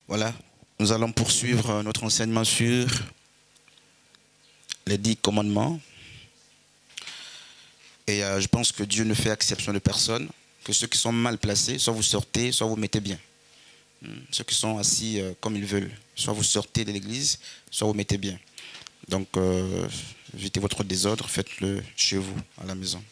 Voilà, nous allons poursuivre notre enseignement sur les 10 commandements. Et je pense que Dieu ne fait exception de personne, que ceux qui sont mal placés, soit vous sortez, soit vous mettez bien. Ceux qui sont assis comme ils veulent, soit vous sortez de l'église, soit vous mettez bien. Donc, évitez votre désordre, faites-le chez vous, à la maison.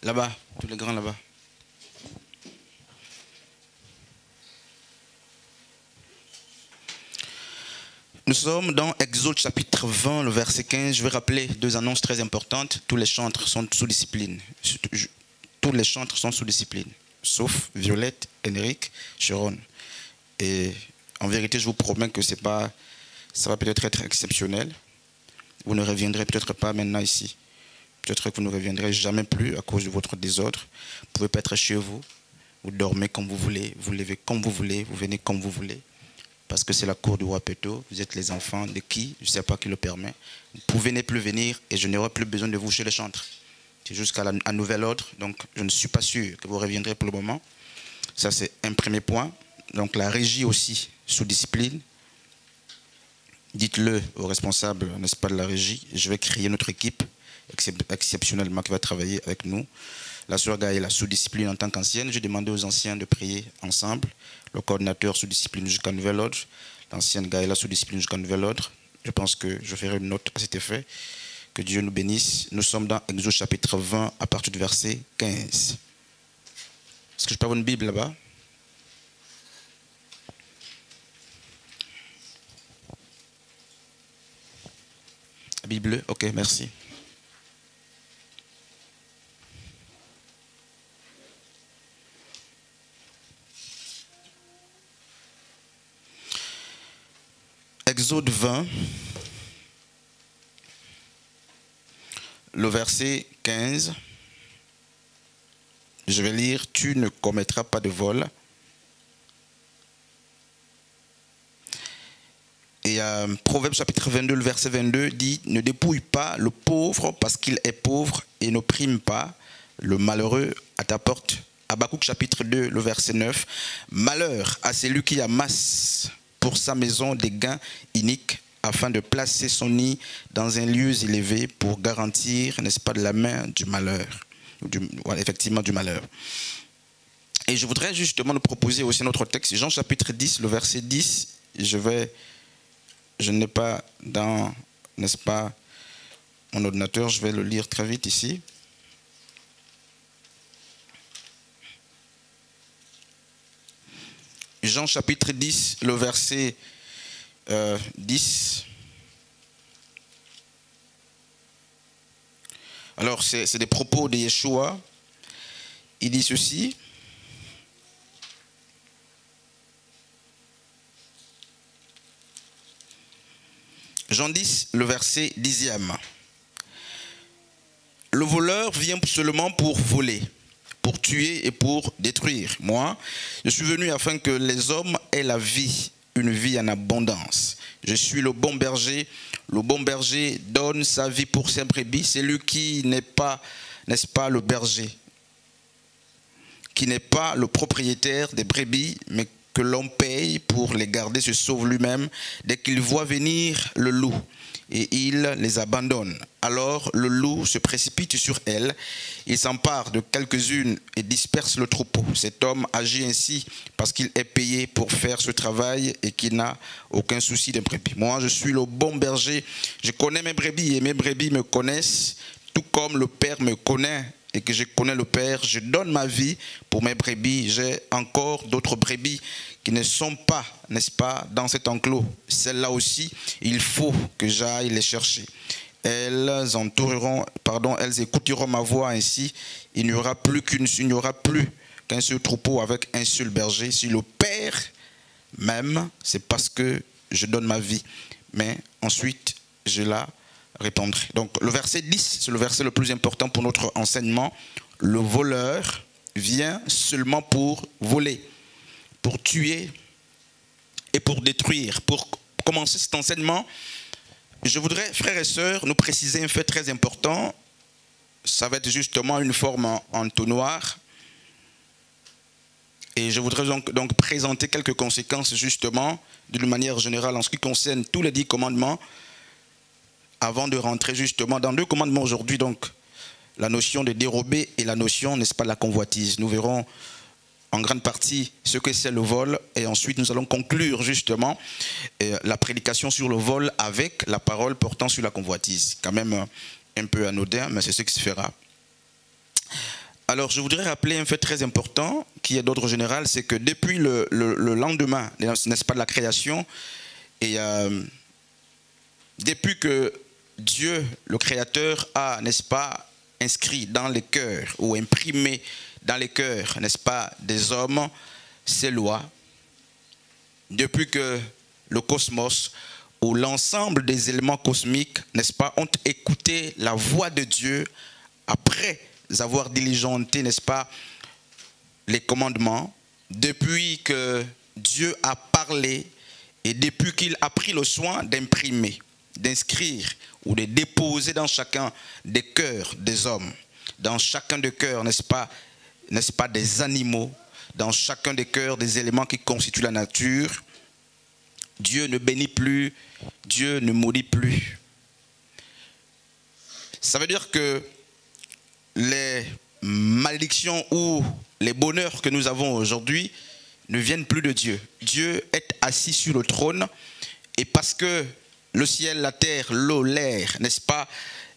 Là-bas, tous les grands là-bas. Nous sommes dans Exode chapitre 20, le verset 15. Je vais rappeler deux annonces très importantes. Tous les chantres sont sous discipline. Tous les chantres sont sous discipline, sauf Violette, Henrik, Sharon. Et en vérité, je vous promets que ça va peut-être être exceptionnel. Vous ne reviendrez peut-être pas maintenant ici. Peut-être que vous ne reviendrez jamais plus à cause de votre désordre. Vous pouvez pas être chez vous. Vous dormez comme vous voulez, vous levez comme vous voulez, vous venez comme vous voulez. Parce que c'est la cour du roi Péto. Vous êtes les enfants de qui? Je ne sais pas qui le permet. Vous pouvez ne plus venir et je n'aurai plus besoin de vous chez les chantres. C'est jusqu'à un nouvel ordre. Donc je ne suis pas sûr que vous reviendrez pour le moment. Ça c'est un premier point. Donc la régie aussi sous discipline. Dites-le aux responsables, n'est-ce pas, de la régie. Je vais créer notre équipe exceptionnellement qui va travailler avec nous. La sœur Gaëla sous discipline en tant qu'ancienne. J'ai demandé aux anciens de prier ensemble. Le coordinateur sous discipline jusqu'à nouvel ordre. L'ancienne Gaëla sous discipline jusqu'à nouvel ordre. Je pense que je ferai une note à cet effet. Que Dieu nous bénisse. Nous sommes dans Exode chapitre 20 à partir du verset 15. Est-ce que je peux avoir une Bible là-bas? La Bible bleue? Ok, merci. Exode 20, le verset 15. Je vais lire, tu ne commettras pas de vol. Et Proverbe chapitre 22, le verset 22 dit, ne dépouille pas le pauvre parce qu'il est pauvre et n'opprime pas le malheureux à ta porte. Habakkuk chapitre 2, le verset 9, malheur à celui qui amasse pour sa maison des gains iniques afin de placer son nid dans un lieu élevé pour garantir, n'est-ce pas, de la main du malheur, effectivement du malheur. Et je voudrais justement nous proposer aussi notre texte, Jean chapitre 10, le verset 10, je n'ai pas dans, n'est-ce pas, mon ordinateur, je vais le lire très vite ici. Jean chapitre 10, le verset 10. Alors, c'est des propos de Yeshua. Il dit ceci. Jean 10, le verset 10e. Le voleur vient seulement pour voler, pour tuer et pour détruire. Moi, je suis venu afin que les hommes aient la vie, une vie en abondance. Je suis le bon berger. Le bon berger donne sa vie pour ses brebis. C'est lui qui n'est pas, n'est-ce pas, le berger, qui n'est pas le propriétaire des brebis, mais que l'on paye pour les garder, se sauve lui-même dès qu'il voit venir le loup. Et il les abandonne. Alors le loup se précipite sur elles, il s'empare de quelques-unes et disperse le troupeau. Cet homme agit ainsi parce qu'il est payé pour faire ce travail et qu'il n'a aucun souci des brebis. Moi, je suis le bon berger, je connais mes brebis et mes brebis me connaissent, tout comme le Père me connaît et que je connais le Père, je donne ma vie pour mes brebis. J'ai encore d'autres brebis qui ne sont pas, n'est-ce pas, dans cet enclos. Celles-là aussi, il faut que j'aille les chercher. Elles écouteront ma voix ainsi. Il n'y aura plus qu'un seul troupeau avec un seul berger. Si le Père m'aime, c'est parce que je donne ma vie. Mais ensuite, je la répondrai. Donc le verset 10, c'est le verset le plus important pour notre enseignement. Le voleur vient seulement pour voler, pour tuer et pour détruire. Pour commencer cet enseignement, je voudrais, frères et sœurs, nous préciser un fait très important. ça va être justement une forme en entonnoir. Et je voudrais donc présenter quelques conséquences justement, d'une manière générale, en ce qui concerne tous les 10 commandements, avant de rentrer justement dans 2 commandements aujourd'hui, donc la notion de dérober et la notion, n'est-ce pas, de la convoitise. Nous verrons en grande partie ce que c'est le vol, et ensuite nous allons conclure justement la prédication sur le vol avec la parole portant sur la convoitise. Quand même un peu anodin, mais c'est ce qui se fera. Alors je voudrais rappeler un fait très important qui est d'ordre général, c'est que depuis le lendemain, n'est-ce pas, de la création, et depuis que Dieu, le Créateur, a, n'est-ce pas, inscrit dans les cœurs ou imprimé dans les cœurs, n'est-ce pas, des hommes, ces lois, depuis que le cosmos ou l'ensemble des éléments cosmiques, n'est-ce pas, ont écouté la voix de Dieu après avoir diligenté, n'est-ce pas, les commandements, depuis que Dieu a parlé et depuis qu'il a pris le soin d'imprimer, d'inscrire ou de déposer dans chacun des cœurs des hommes, dans chacun des cœurs, n'est-ce pas, des animaux, dans chacun des cœurs des éléments qui constituent la nature, Dieu ne bénit plus, Dieu ne maudit plus. Ça veut dire que les malédictions ou les bonheurs que nous avons aujourd'hui ne viennent plus de Dieu. Dieu est assis sur le trône, et parce que le ciel, la terre, l'eau, l'air, n'est-ce pas,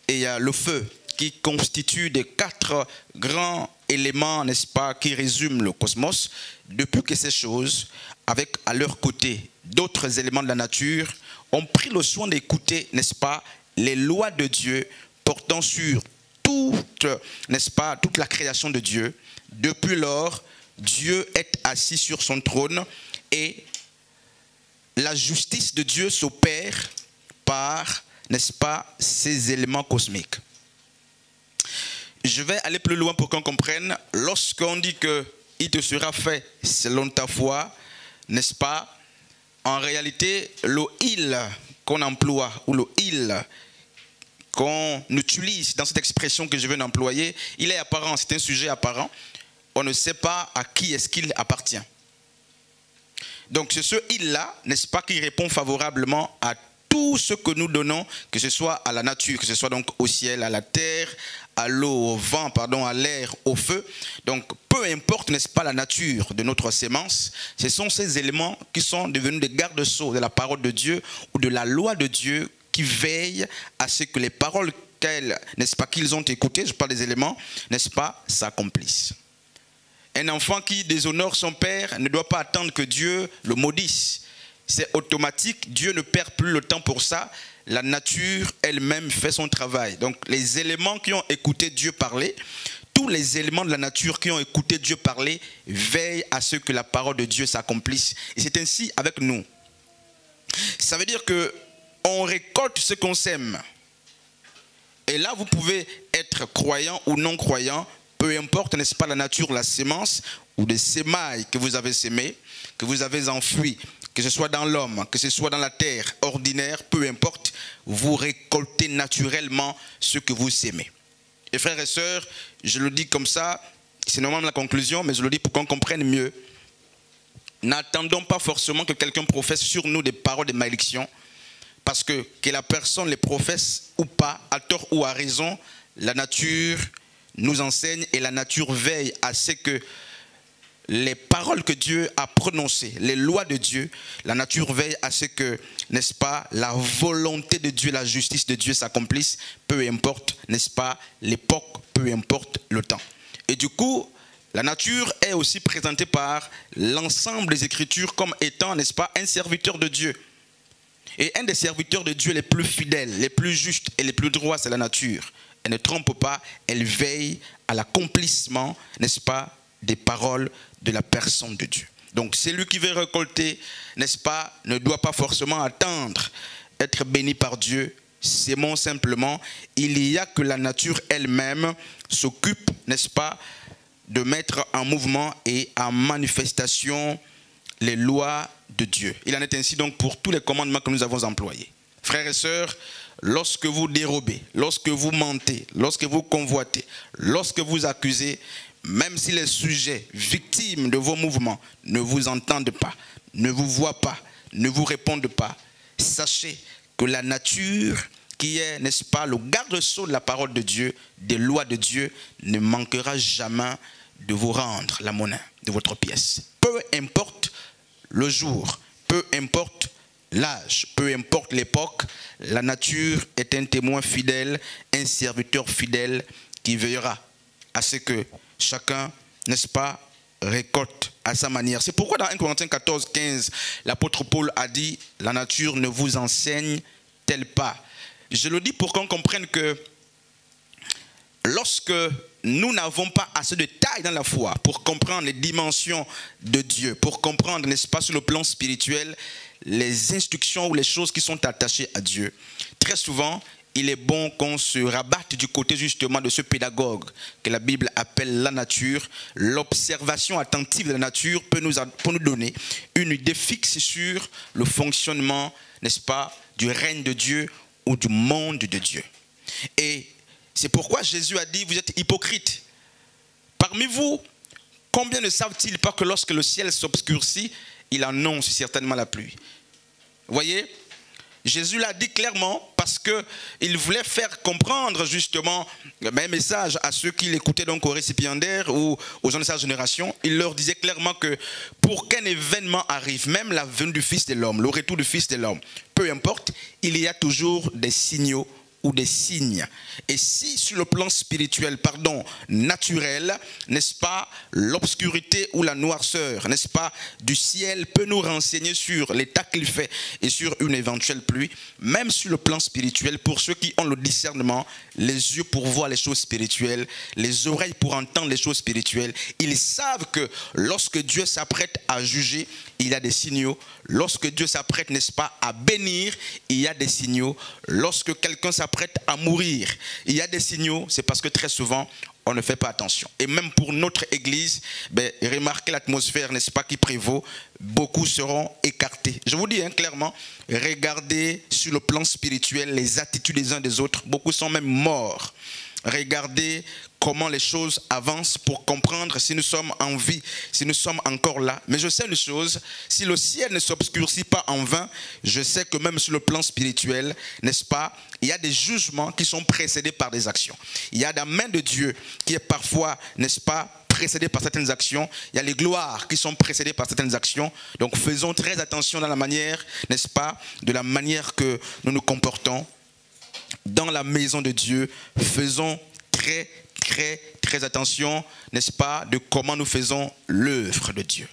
et le feu, qui constituent des 4 grands éléments, n'est-ce pas, qui résument le cosmos, depuis que ces choses, avec à leur côté d'autres éléments de la nature, ont pris le soin d'écouter, n'est-ce pas, les lois de Dieu portant sur toute, n'est-ce pas, toute la création de Dieu. Depuis lors, Dieu est assis sur son trône et la justice de Dieu s'opère par, n'est-ce pas, ces éléments cosmiques. Je vais aller plus loin pour qu'on comprenne. Lorsqu'on dit qu'il te sera fait selon ta foi, n'est-ce pas, en réalité, le « il » qu'on emploie, ou le « il » qu'on utilise dans cette expression que je viens d'employer, il est apparent, c'est un sujet apparent. On ne sait pas à qui est-ce qu'il appartient. Donc c'est ce « il » n'est-ce pas, qui répond favorablement à tout ce que nous donnons, que ce soit à la nature, que ce soit donc au ciel, à la terre, à l'eau, au vent, pardon, à l'air, au feu. Donc peu importe, n'est-ce pas, la nature de notre sémence, ce sont ces éléments qui sont devenus des garde-sceaux de la parole de Dieu ou de la loi de Dieu, qui veillent à ce que les paroles qu'elles, n'est-ce pas, qu'ils ont écoutées, je parle des éléments, n'est-ce pas, s'accomplissent. Un enfant qui déshonore son père ne doit pas attendre que Dieu le maudisse. C'est automatique, Dieu ne perd plus le temps pour ça. La nature elle-même fait son travail. Donc les éléments qui ont écouté Dieu parler, tous les éléments de la nature qui ont écouté Dieu parler, veillent à ce que la parole de Dieu s'accomplisse. Et c'est ainsi avec nous. Ça veut dire que on récolte ce qu'on sème. Et là, vous pouvez être croyant ou non croyant, peu importe, n'est-ce pas, la nature, la sémence ou des sémailles que vous avez sémées, que vous avez enfouies, que ce soit dans l'homme, que ce soit dans la terre ordinaire, peu importe, vous récoltez naturellement ce que vous sémez. Et frères et sœurs, je le dis comme ça, c'est normalement la conclusion, mais je le dis pour qu'on comprenne mieux. N'attendons pas forcément que quelqu'un professe sur nous des paroles de malédiction, parce que la personne les professe ou pas, à tort ou à raison, la nature nous enseigne et la nature veille à ce que les paroles que Dieu a prononcées, les lois de Dieu, la nature veille à ce que, n'est-ce pas, la volonté de Dieu, la justice de Dieu s'accomplisse, peu importe, n'est-ce pas, l'époque, peu importe le temps. Et du coup, la nature est aussi présentée par l'ensemble des Écritures comme étant, n'est-ce pas, un serviteur de Dieu. Et un des serviteurs de Dieu les plus fidèles, les plus justes et les plus droits, c'est la nature. Elle ne trompe pas, elle veille à l'accomplissement, n'est-ce pas, des paroles de la personne de Dieu. Donc celui qui veut récolter, n'est-ce pas, ne doit pas forcément attendre être béni par Dieu. Sémons simplement, il y a que la nature elle-même s'occupe, n'est-ce pas, de mettre en mouvement et en manifestation les lois de Dieu. Il en est ainsi donc pour tous les commandements que nous avons employés. Frères et sœurs, lorsque vous dérobez, lorsque vous mentez, lorsque vous convoitez, lorsque vous accusez, même si les sujets victimes de vos mouvements ne vous entendent pas, ne vous voient pas, ne vous répondent pas, sachez que la nature qui est, n'est-ce pas, le garde-sceau de la parole de Dieu, des lois de Dieu, ne manquera jamais de vous rendre la monnaie de votre pièce. Peu importe le jour, peu importe l'âge, peu importe l'époque, la nature est un témoin fidèle, un serviteur fidèle qui veillera à ce que chacun, n'est-ce pas, récolte à sa manière. C'est pourquoi dans 1 Corinthiens 14, 15, l'apôtre Paul a dit, la nature ne vous enseigne-t-elle pas? Je le dis pour qu'on comprenne que lorsque nous n'avons pas assez de taille dans la foi pour comprendre les dimensions de Dieu, pour comprendre, n'est-ce pas, sur le plan spirituel, les instructions ou les choses qui sont attachées à Dieu, très souvent, il est bon qu'on se rabatte du côté justement de ce pédagogue que la Bible appelle la nature. L'observation attentive de la nature peut nous donner une idée fixe sur le fonctionnement, n'est-ce pas, du règne de Dieu ou du monde de Dieu. Et c'est pourquoi Jésus a dit, vous êtes hypocrites. Parmi vous, combien ne savent-ils pas que lorsque le ciel s'obscurcit, il annonce certainement la pluie? Vous voyez, Jésus l'a dit clairement parce qu'il voulait faire comprendre justement un message à ceux qui l'écoutaient donc aux récipiendaires ou aux gens de sa génération. Il leur disait clairement que pour qu'un événement arrive, même la venue du Fils de l'homme, le retour du Fils de l'homme, peu importe, il y a toujours des signaux ou des signes. Et si sur le plan spirituel, naturel, n'est-ce pas, l'obscurité ou la noirceur, n'est-ce pas, du ciel peut nous renseigner sur l'état qu'il fait et sur une éventuelle pluie, même sur le plan spirituel, pour ceux qui ont le discernement, les yeux pour voir les choses spirituelles, les oreilles pour entendre les choses spirituelles, ils savent que lorsque Dieu s'apprête à juger, il y a des signaux. Lorsque Dieu s'apprête, n'est-ce pas, à bénir, il y a des signaux. Lorsque quelqu'un s'apprête à mourir, il y a des signaux. C'est parce que très souvent, on ne fait pas attention. Et même pour notre église, remarquez l'atmosphère, n'est-ce pas, qui prévaut. Beaucoup seront écartés. Je vous dis clairement, regardez sur le plan spirituel les attitudes des uns des autres. Beaucoup sont même morts. Regardez comment les choses avancent pour comprendre si nous sommes en vie, si nous sommes encore là. Mais je sais une chose, si le ciel ne s'obscurcit pas en vain, je sais que même sur le plan spirituel, n'est-ce pas, il y a des jugements qui sont précédés par des actions. Il y a la main de Dieu qui est parfois, n'est-ce pas, précédée par certaines actions. Il y a les gloires qui sont précédées par certaines actions. Donc faisons très attention dans la manière, n'est-ce pas, de la manière que nous nous comportons dans la maison de Dieu. Faisons très attention, n'est-ce pas, de comment nous faisons l'œuvre de Dieu.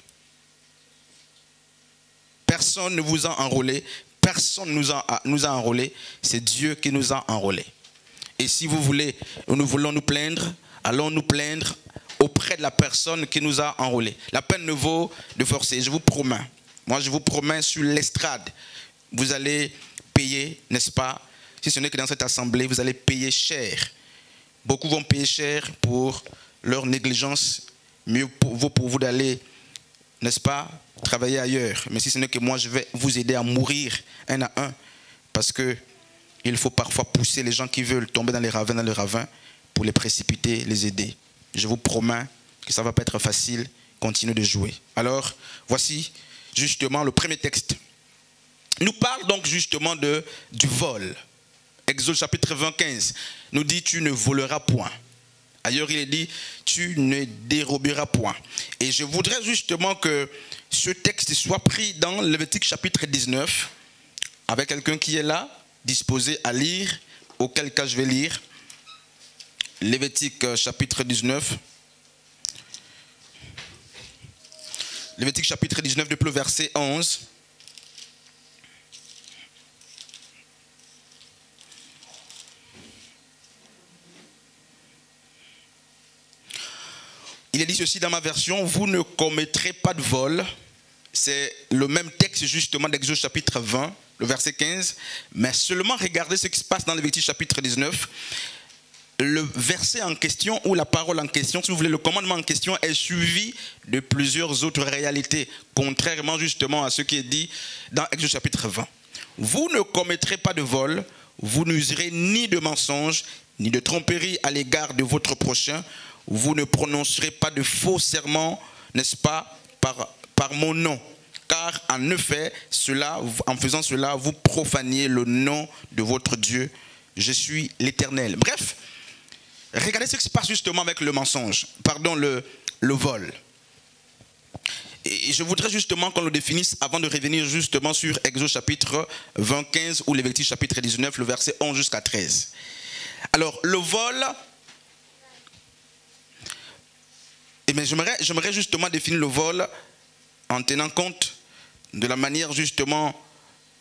Personne ne vous a enrôlé, personne ne nous a enrôlé, c'est Dieu qui nous a enrôlés. Et si vous voulez, nous voulons nous plaindre, allons nous plaindre auprès de la personne qui nous a enrôlés. La peine ne vaut de forcer, je vous promets. Moi, je vous promets sur l'estrade, vous allez payer, n'est-ce pas? Si ce n'est que dans cette assemblée, vous allez payer cher. Beaucoup vont payer cher pour leur négligence. Mieux vaut pour vous d'aller, n'est-ce pas, travailler ailleurs. Mais si ce n'est que moi, je vais vous aider à mourir un à un. Parce qu'il faut parfois pousser les gens qui veulent tomber dans les ravins pour les précipiter, les aider. Je vous promets que ça ne va pas être facile. Continuez de jouer. Alors, voici justement le premier texte. Il nous parle donc justement du vol. Exode chapitre 25 nous dit, tu ne voleras point. Ailleurs, il est dit, tu ne déroberas point. Et je voudrais justement que ce texte soit pris dans Lévitique chapitre 19, avec quelqu'un qui est là, disposé à lire, auquel cas je vais lire. Lévitique chapitre 19. Lévitique chapitre 19, depuis le verset 11. Il est dit ceci dans ma version, vous ne commettrez pas de vol. C'est le même texte justement d'Exode chapitre 20, le verset 15. Mais seulement regardez ce qui se passe dans Lévitique chapitre 19. Le verset en question ou la parole en question, si vous voulez, le commandement en question est suivi de plusieurs autres réalités, contrairement justement à ce qui est dit dans Exode chapitre 20. Vous ne commettrez pas de vol, vous n'userez ni de mensonge, ni de tromperie à l'égard de votre prochain. Vous ne prononcerez pas de faux serments, n'est-ce pas, par mon nom. Car en effet, en faisant cela, vous profaniez le nom de votre Dieu. Je suis l'Éternel. Bref, regardez ce qui se passe justement avec le mensonge, le vol. Et je voudrais justement qu'on le définisse avant de revenir justement sur Exode chapitre 25 ou Lévitique chapitre 19, le verset 11 jusqu'à 13. Alors, le vol, j'aimerais justement définir le vol en tenant compte de la manière justement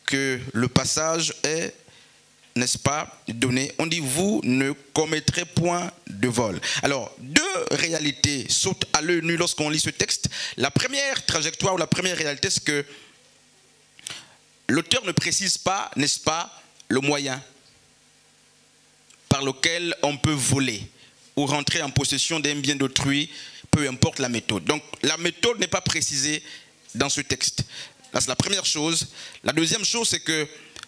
que le passage est, n'est-ce pas, donné. On dit, vous ne commettrez point de vol. Alors, deux réalités sautent à l'œil nu lorsqu'on lit ce texte. La première trajectoire ou la première réalité, c'est que l'auteur ne précise pas, n'est-ce pas, le moyen par lequel on peut voler ou rentrer en possession d'un bien d'autrui, peu importe la méthode. Donc, la méthode n'est pas précisée dans ce texte. Là, c'est la première chose. La deuxième chose, c'est que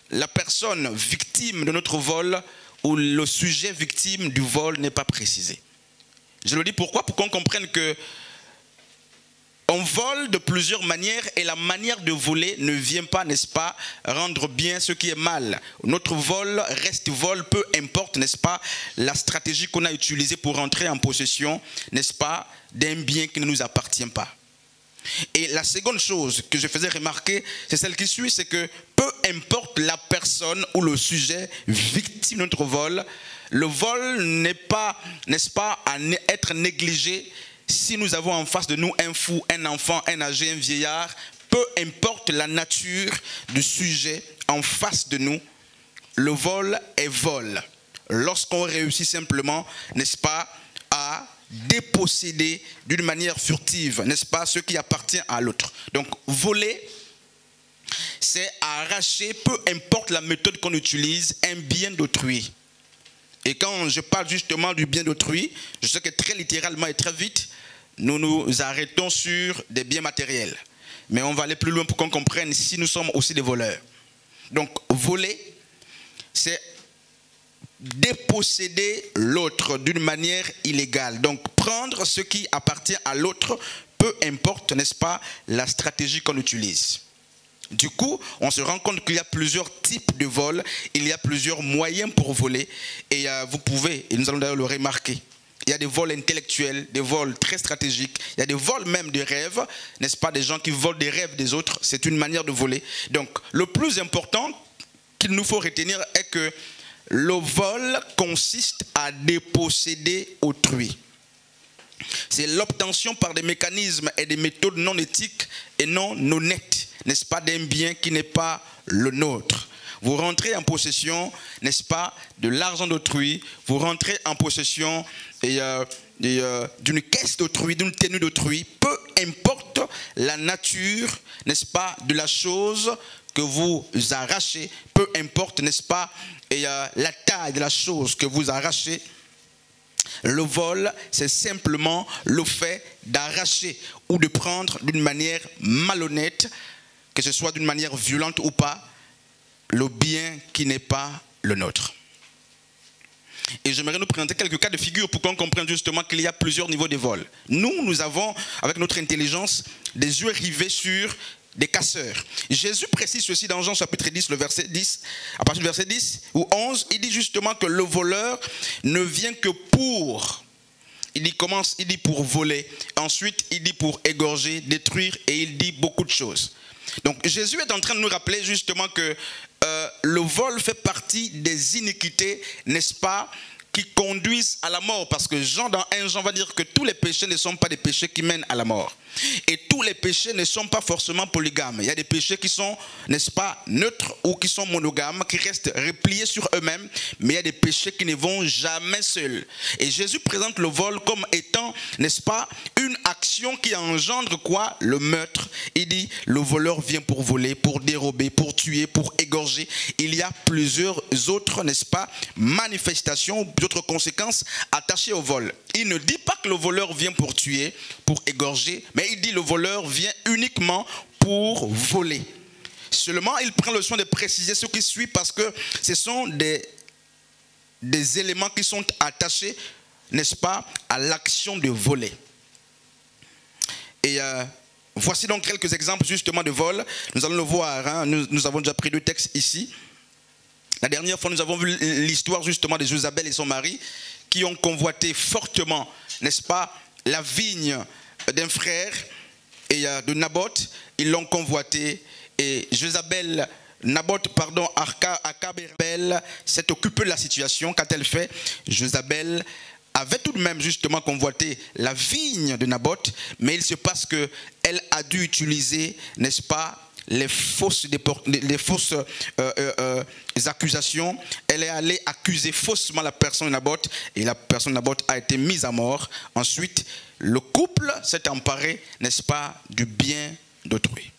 la personne victime de notre vol ou le sujet victime du vol n'est pas précisé. Je le dis pourquoi? Pour qu'on comprenne que on vole de plusieurs manières et la manière de voler ne vient pas, n'est-ce pas, rendre bien ce qui est mal. Notre vol reste vol, peu importe, n'est-ce pas, la stratégie qu'on a utilisée pour entrer en possession, n'est-ce pas, d'un bien qui ne nous appartient pas. Et la seconde chose que je faisais remarquer, c'est celle qui suit, c'est que peu importe la personne ou le sujet victime de notre vol, le vol n'est pas, n'est-ce pas, à être négligé si nous avons en face de nous un fou, un enfant, un âgé, un vieillard. Peu importe la nature du sujet en face de nous, le vol est vol. Lorsqu'on réussit simplement, n'est-ce pas, à déposséder d'une manière furtive, n'est-ce pas, ce qui appartient à l'autre. Donc, voler, c'est arracher, peu importe la méthode qu'on utilise, un bien d'autrui. Et quand je parle justement du bien d'autrui, je sais que très littéralement et très vite, nous nous arrêtons sur des biens matériels. Mais on va aller plus loin pour qu'on comprenne si nous sommes aussi des voleurs. Donc, voler, c'est déposséder l'autre d'une manière illégale. Donc, prendre ce qui appartient à l'autre, peu importe, n'est-ce pas, la stratégie qu'on utilise. Du coup, on se rend compte qu'il y a plusieurs types de vols, il y a plusieurs moyens pour voler, et vous pouvez, et nous allons d'ailleurs le remarquer, il y a des vols intellectuels, des vols très stratégiques, il y a des vols même de rêves, n'est-ce pas, des gens qui volent des rêves des autres, c'est une manière de voler. Donc, le plus important qu'il nous faut retenir est que le vol consiste à déposséder autrui. C'est l'obtention par des mécanismes et des méthodes non éthiques et non honnêtes, n'est-ce pas, d'un bien qui n'est pas le nôtre. Vous rentrez en possession, n'est-ce pas, de l'argent d'autrui, vous rentrez en possession d'une caisse d'autrui, d'une tenue d'autrui, peu importe la nature, n'est-ce pas, de la chose que vous arrachez, peu importe, n'est-ce pas, la taille de la chose que vous arrachez. Le vol, c'est simplement le fait d'arracher ou de prendre d'une manière malhonnête, que ce soit d'une manière violente ou pas, le bien qui n'est pas le nôtre. Et j'aimerais nous présenter quelques cas de figure pour qu'on comprenne justement qu'il y a plusieurs niveaux de vol. Nous avons, avec notre intelligence, des yeux rivés sur des casseurs. Jésus précise ceci dans Jean chapitre 10, le verset 10, à partir du verset 10 ou 11, il dit justement que le voleur ne vient que pour, il dit pour voler, ensuite il dit pour égorger, détruire, et il dit beaucoup de choses. Donc Jésus est en train de nous rappeler justement que le vol fait partie des iniquités, n'est-ce pas, qui conduisent à la mort. Parce que Jean, dans 1 Jean, va dire que tous les péchés ne sont pas des péchés qui mènent à la mort. Et tous les péchés ne sont pas forcément polygames. Il y a des péchés qui sont, n'est-ce pas, neutres ou qui sont monogames, qui restent repliés sur eux-mêmes. Mais il y a des péchés qui ne vont jamais seuls. Et Jésus présente le vol comme étant, n'est-ce pas, une action qui engendre quoi? Le meurtre. Il dit, le voleur vient pour voler, pour dérober, pour tuer, pour égorger. Il y a plusieurs autres, n'est-ce pas, manifestations, d'autres conséquences attachées au vol. Il ne dit pas que le voleur vient pour tuer, pour égorger, mais il dit le voleur vient uniquement pour voler. Seulement, il prend le soin de préciser ce qui suit parce que ce sont des éléments qui sont attachés, n'est-ce pas, à l'action de voler. Et voici donc quelques exemples justement de vol. Nous allons le voir, hein. Nous avons déjà pris 2 textes ici. La dernière fois, nous avons vu l'histoire justement de Jézabel et son mari qui ont convoité fortement, n'est-ce pas, la vigne d'un frère et de Naboth. Ils l'ont convoité et Akab et Jézabel s'est occupé de la situation. Quand elle fait, Jézabel avait tout de même justement convoité la vigne de Naboth, mais il se passe qu'elle a dû utiliser, n'est-ce pas, les fausses accusations. Elle est allée accuser faussement la personne de Naboth et la personne de Naboth a été mise à mort. Ensuite, le couple s'est emparé, n'est-ce pas, du bien d'autrui.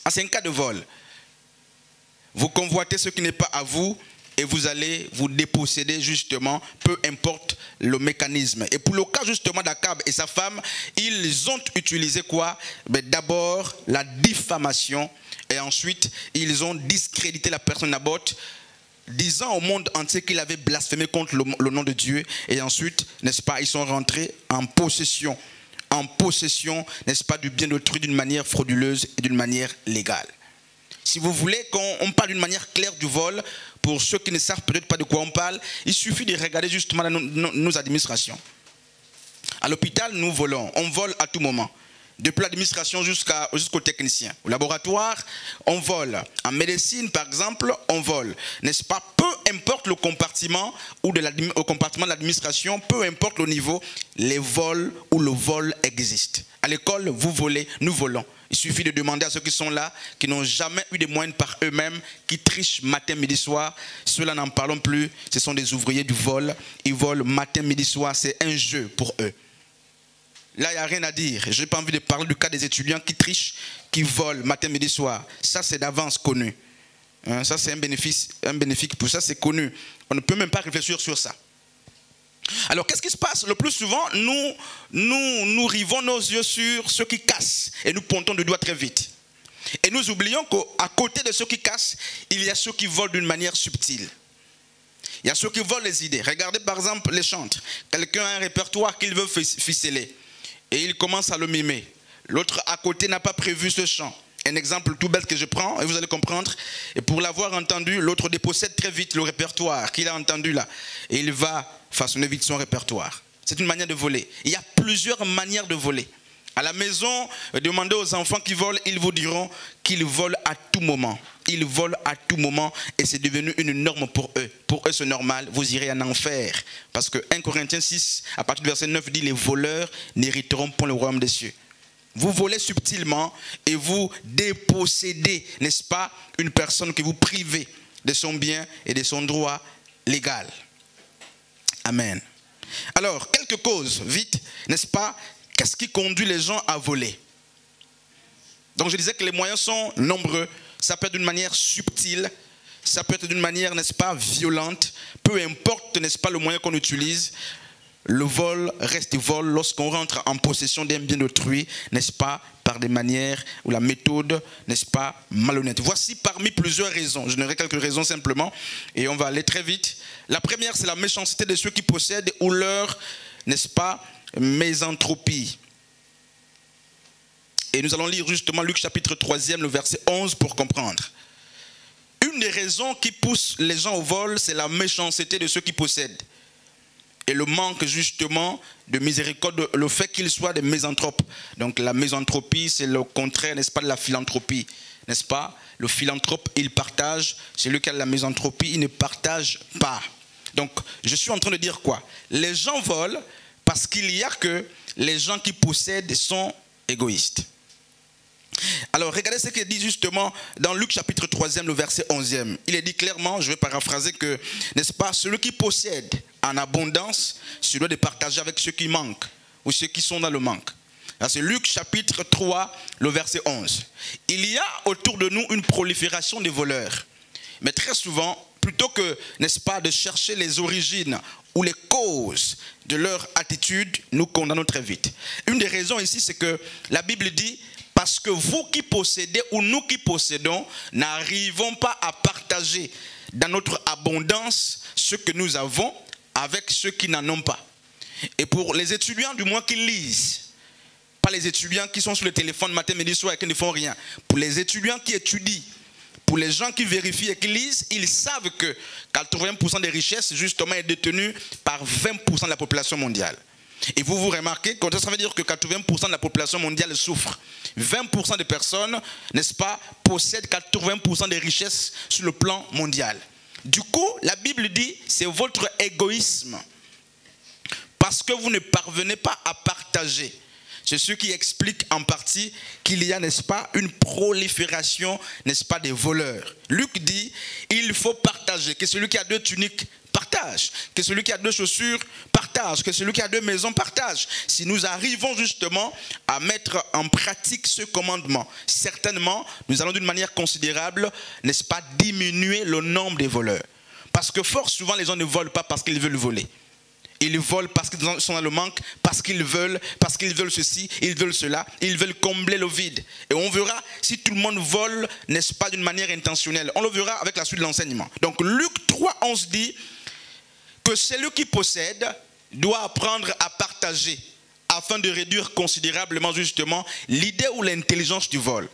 Ah, c'est un cas de vol. Vous convoitez ce qui n'est pas à vous et vous allez vous déposséder justement, peu importe le mécanisme. Et pour le cas justement d'Akab et sa femme, ils ont utilisé quoi? D'abord la diffamation et ensuite ils ont discrédité la personne de Naboth, disant au monde entier qu'il avait blasphémé contre le nom de Dieu. Et ensuite, n'est-ce pas, ils sont rentrés en possession, n'est-ce pas, du bien d'autrui d'une manière frauduleuse et d'une manière légale. Si vous voulez qu'on parle d'une manière claire du vol, pour ceux qui ne savent peut-être pas de quoi on parle, il suffit de regarder justement nos administrations. À l'hôpital, nous volons. On vole à tout moment. Depuis l'administration jusqu'aux techniciens. Au laboratoire, on vole. En médecine, par exemple, on vole. N'est-ce pas? Peu importe le compartiment ou au compartiment de l'administration, peu importe le niveau, les vols ou le vol existe. À l'école, vous volez, nous volons. Il suffit de demander à ceux qui sont là, qui n'ont jamais eu de moyens par eux-mêmes, qui trichent matin, midi, soir. Ceux-là n'en parlons plus. Ce sont des ouvriers du vol. Ils volent matin, midi, soir. C'est un jeu pour eux. Là, il n'y a rien à dire. Je n'ai pas envie de parler du cas des étudiants qui trichent, qui volent matin, midi, soir. Ça, c'est d'avance connu. Hein, ça, c'est un bénéfice pour ça, c'est connu. On ne peut même pas réfléchir sur ça. Alors, qu'est-ce qui se passe? Le plus souvent, nous rivons nos yeux sur ceux qui cassent et nous pointons du doigt très vite. Et nous oublions qu'à côté de ceux qui cassent, il y a ceux qui volent d'une manière subtile. Il y a ceux qui volent les idées. Regardez par exemple les chantres. Quelqu'un a un répertoire qu'il veut ficeler et il commence à le mimer. L'autre à côté n'a pas prévu ce chant. Un exemple tout bête que je prends et vous allez comprendre. Et pour l'avoir entendu, l'autre dépossède très vite le répertoire qu'il a entendu là. Et il va façonner vite son répertoire. C'est une manière de voler. Il y a plusieurs manières de voler. À la maison, demandez aux enfants qui volent, ils vous diront qu'ils volent à tout moment. Ils volent à tout moment et c'est devenu une norme pour eux. Pour eux, c'est normal. Vous irez en enfer. Parce que 1 Corinthiens 6, à partir du verset 9, dit « Les voleurs n'hériteront pas le royaume des cieux ». Vous volez subtilement et vous dépossédez, n'est-ce pas, une personne que vous privez de son bien et de son droit légal. Amen. Alors, quelques causes, vite, n'est-ce pas? Qu'est-ce qui conduit les gens à voler? Donc, je disais que les moyens sont nombreux. Ça peut être d'une manière subtile, ça peut être d'une manière, n'est-ce pas, violente. Peu importe, n'est-ce pas, le moyen qu'on utilise. Le vol reste vol lorsqu'on rentre en possession d'un bien d'autrui, n'est-ce pas, par des manières ou la méthode, n'est-ce pas, malhonnête. Voici parmi plusieurs raisons. Je donnerai quelques raisons simplement et on va aller très vite. La première, c'est la méchanceté de ceux qui possèdent ou leur, n'est-ce pas, misanthropie. Et nous allons lire justement Luc chapitre 3e, le verset 11 pour comprendre. Une des raisons qui poussent les gens au vol, c'est la méchanceté de ceux qui possèdent. Et le manque justement de miséricorde, le fait qu'ils soient des misanthropes. Donc la misanthropie, c'est le contraire, n'est-ce pas, de la philanthropie. N'est-ce pas? Le philanthrope, il partage. Celui qui a la misanthropie, il ne partage pas. Donc je suis en train de dire quoi? Les gens volent parce qu'il y a que les gens qui possèdent sont égoïstes. Alors regardez ce qu'il dit justement dans Luc chapitre 3e, le verset 11e. Il est dit clairement, je vais paraphraser que, n'est-ce pas, celui qui possède en abondance, se doit de partager avec ceux qui manquent ou ceux qui sont dans le manque. C'est Luc chapitre 3, le verset 11. Il y a autour de nous une prolifération des voleurs. Mais très souvent, plutôt que, n'est-ce pas, de chercher les origines ou les causes de leur attitude, nous condamnons très vite. Une des raisons ici, c'est que la Bible dit, Parce que vous qui possédez ou nous qui possédons n'arrivons pas à partager dans notre abondance ce que nous avons avec ceux qui n'en ont pas. Et pour les étudiants du moins qui lisent, pas les étudiants qui sont sur le téléphone matin, midi, soir et qui ne font rien. Pour les étudiants qui étudient, pour les gens qui vérifient et qui lisent, ils savent que 80% des richesses justement est détenue par 20% de la population mondiale. Et vous remarquez que ça veut dire que 80% de la population mondiale souffre. 20% des personnes, n'est-ce pas, possèdent 80% des richesses sur le plan mondial. Du coup, la Bible dit, c'est votre égoïsme. Parce que vous ne parvenez pas à partager. C'est ce qui explique en partie qu'il y a, n'est-ce pas, une prolifération, n'est-ce pas, des voleurs. Luc dit, il faut partager, que celui qui a 2 tuniques partage, que celui qui a 2 chaussures partage, que celui qui a 2 maisons partage. Si nous arrivons justement à mettre en pratique ce commandement, certainement, nous allons d'une manière considérable, n'est-ce pas, diminuer le nombre des voleurs. Parce que fort souvent, les gens ne volent pas parce qu'ils veulent voler. Ils volent parce qu'ils sont dans le manque, parce qu'ils veulent ceci, ils veulent cela, ils veulent combler le vide. Et on verra si tout le monde vole, n'est-ce pas, d'une manière intentionnelle. On le verra avec la suite de l'enseignement. Donc Luc 3,11 dit que celui qui possède doit apprendre à partager afin de réduire considérablement justement l'idée ou l'intelligence du vol.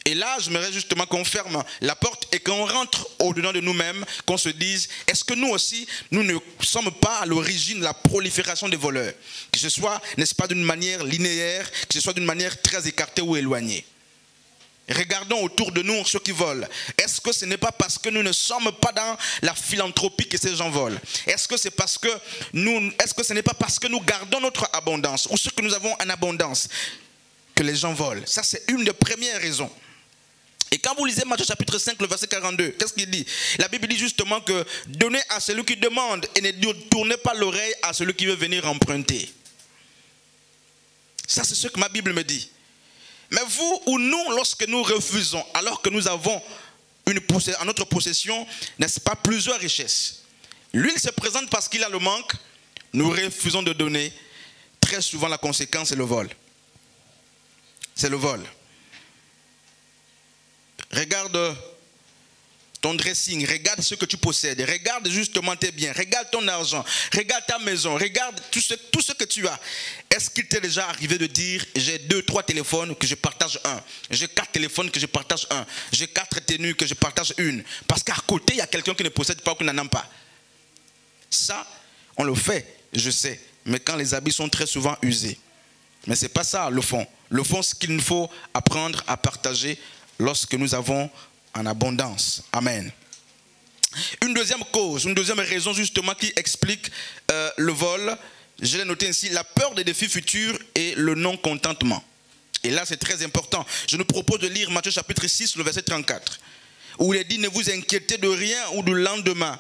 Et là, j'aimerais justement qu'on ferme la porte et qu'on rentre au-dedans de nous-mêmes, qu'on se dise, est-ce que nous aussi, nous ne sommes pas à l'origine de la prolifération des voleurs? Que ce soit, n'est-ce pas, d'une manière linéaire, que ce soit d'une manière très écartée ou éloignée. Regardons autour de nous ceux qui volent. Est-ce que ce n'est pas parce que nous ne sommes pas dans la philanthropie que ces gens volent? Est-ce que c'est parce que est-ce que ce n'est pas parce que nous gardons notre abondance ou ce que nous avons en abondance que les gens volent? Ça, c'est une des premières raisons. Et quand vous lisez Matthieu chapitre 5, le verset 42, qu'est-ce qu'il dit? La Bible dit justement que donnez à celui qui demande et ne tournez pas l'oreille à celui qui veut venir emprunter. Ça, c'est ce que ma Bible me dit. Mais vous ou nous, lorsque nous refusons, alors que nous avons en notre possession, n'est-ce pas, plusieurs richesses. Lui, il se présente parce qu'il a le manque, nous refusons de donner. Très souvent, la conséquence, c'est le vol. C'est le vol. Regarde ton dressing, regarde ce que tu possèdes, regarde justement tes biens, regarde ton argent, regarde ta maison, regarde tout ce que tu as. Est-ce qu'il t'est déjà arrivé de dire, j'ai 2, 3 téléphones que je partage un, j'ai 4 téléphones que je partage un, j'ai 4 tenues que je partage une, parce qu'à côté, il y a quelqu'un qui ne possède pas ou qui n'en a pas. Ça, on le fait, je sais, mais quand les habits sont très souvent usés. Mais ce n'est pas ça le fond. Le fond, c'est qu'il nous faut apprendre à partager lorsque nous avons en abondance. Amen. Une deuxième cause, une deuxième raison justement qui explique le vol, je l'ai noté ici, la peur des défis futurs et le non-contentement. Et là, c'est très important. Je nous propose de lire Matthieu chapitre 6, le verset 34, où il est dit, ne vous inquiétez de rien ou du lendemain.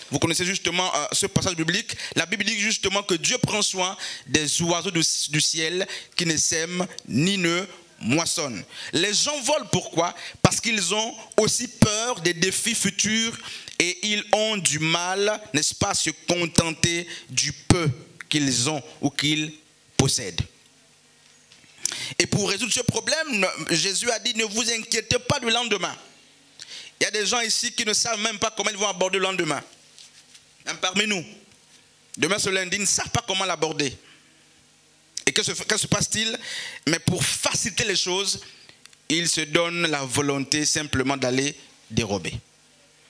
Vous connaissez justement ce passage biblique. La Bible dit justement que Dieu prend soin des oiseaux du ciel qui ne sèment ni ne moissonnent. Les gens volent pourquoi? Parce qu'ils ont aussi peur des défis futurs et ils ont du mal, n'est-ce pas, à se contenter du peu qu'ils ont ou qu'ils possèdent. Et pour résoudre ce problème, Jésus a dit, ne vous inquiétez pas du lendemain. Il y a des gens ici qui ne savent même pas comment ils vont aborder le lendemain. Même parmi nous. Demain, ce lundi, ils ne savent pas comment l'aborder. Et que se passe-t-il? Mais pour faciliter les choses, ils se donnent la volonté simplement d'aller dérober.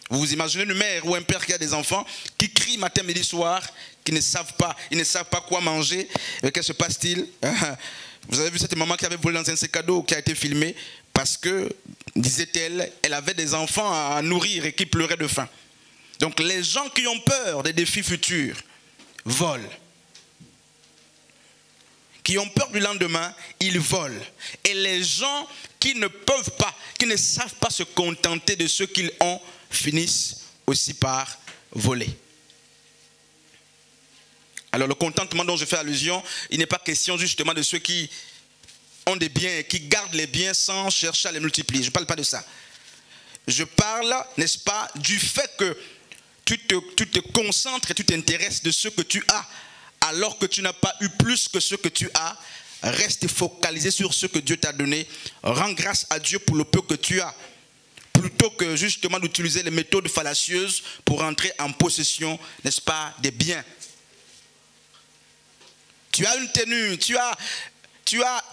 Vous vous imaginez une mère ou un père qui a des enfants qui crient matin, midi, soir, qui ne savent pas, ils ne savent pas quoi manger. Et que se passe-t-il? Vous avez vu cette maman qui avait volé dans un sac à dos qui a été filmée parce que, disait-elle, elle avait des enfants à nourrir et qui pleuraient de faim. Donc les gens qui ont peur des défis futurs volent. Qui ont peur du lendemain, ils volent. Et les gens qui ne peuvent pas, qui ne savent pas se contenter de ce qu'ils ont, finissent aussi par voler. Alors le contentement dont je fais allusion, il n'est pas question justement de ceux qui ont des biens et qui gardent les biens sans chercher à les multiplier. Je ne parle pas de ça. Je parle, n'est-ce pas, du fait que tu te concentres et tu t'intéresses de ce que tu as, alors que tu n'as pas eu plus que ce que tu as, Reste focalisé sur ce que Dieu t'a donné. Rends grâce à Dieu pour le peu que tu as. Plutôt que justement d'utiliser les méthodes fallacieuses pour entrer en possession, n'est-ce pas, des biens. Tu as une tenue, tu as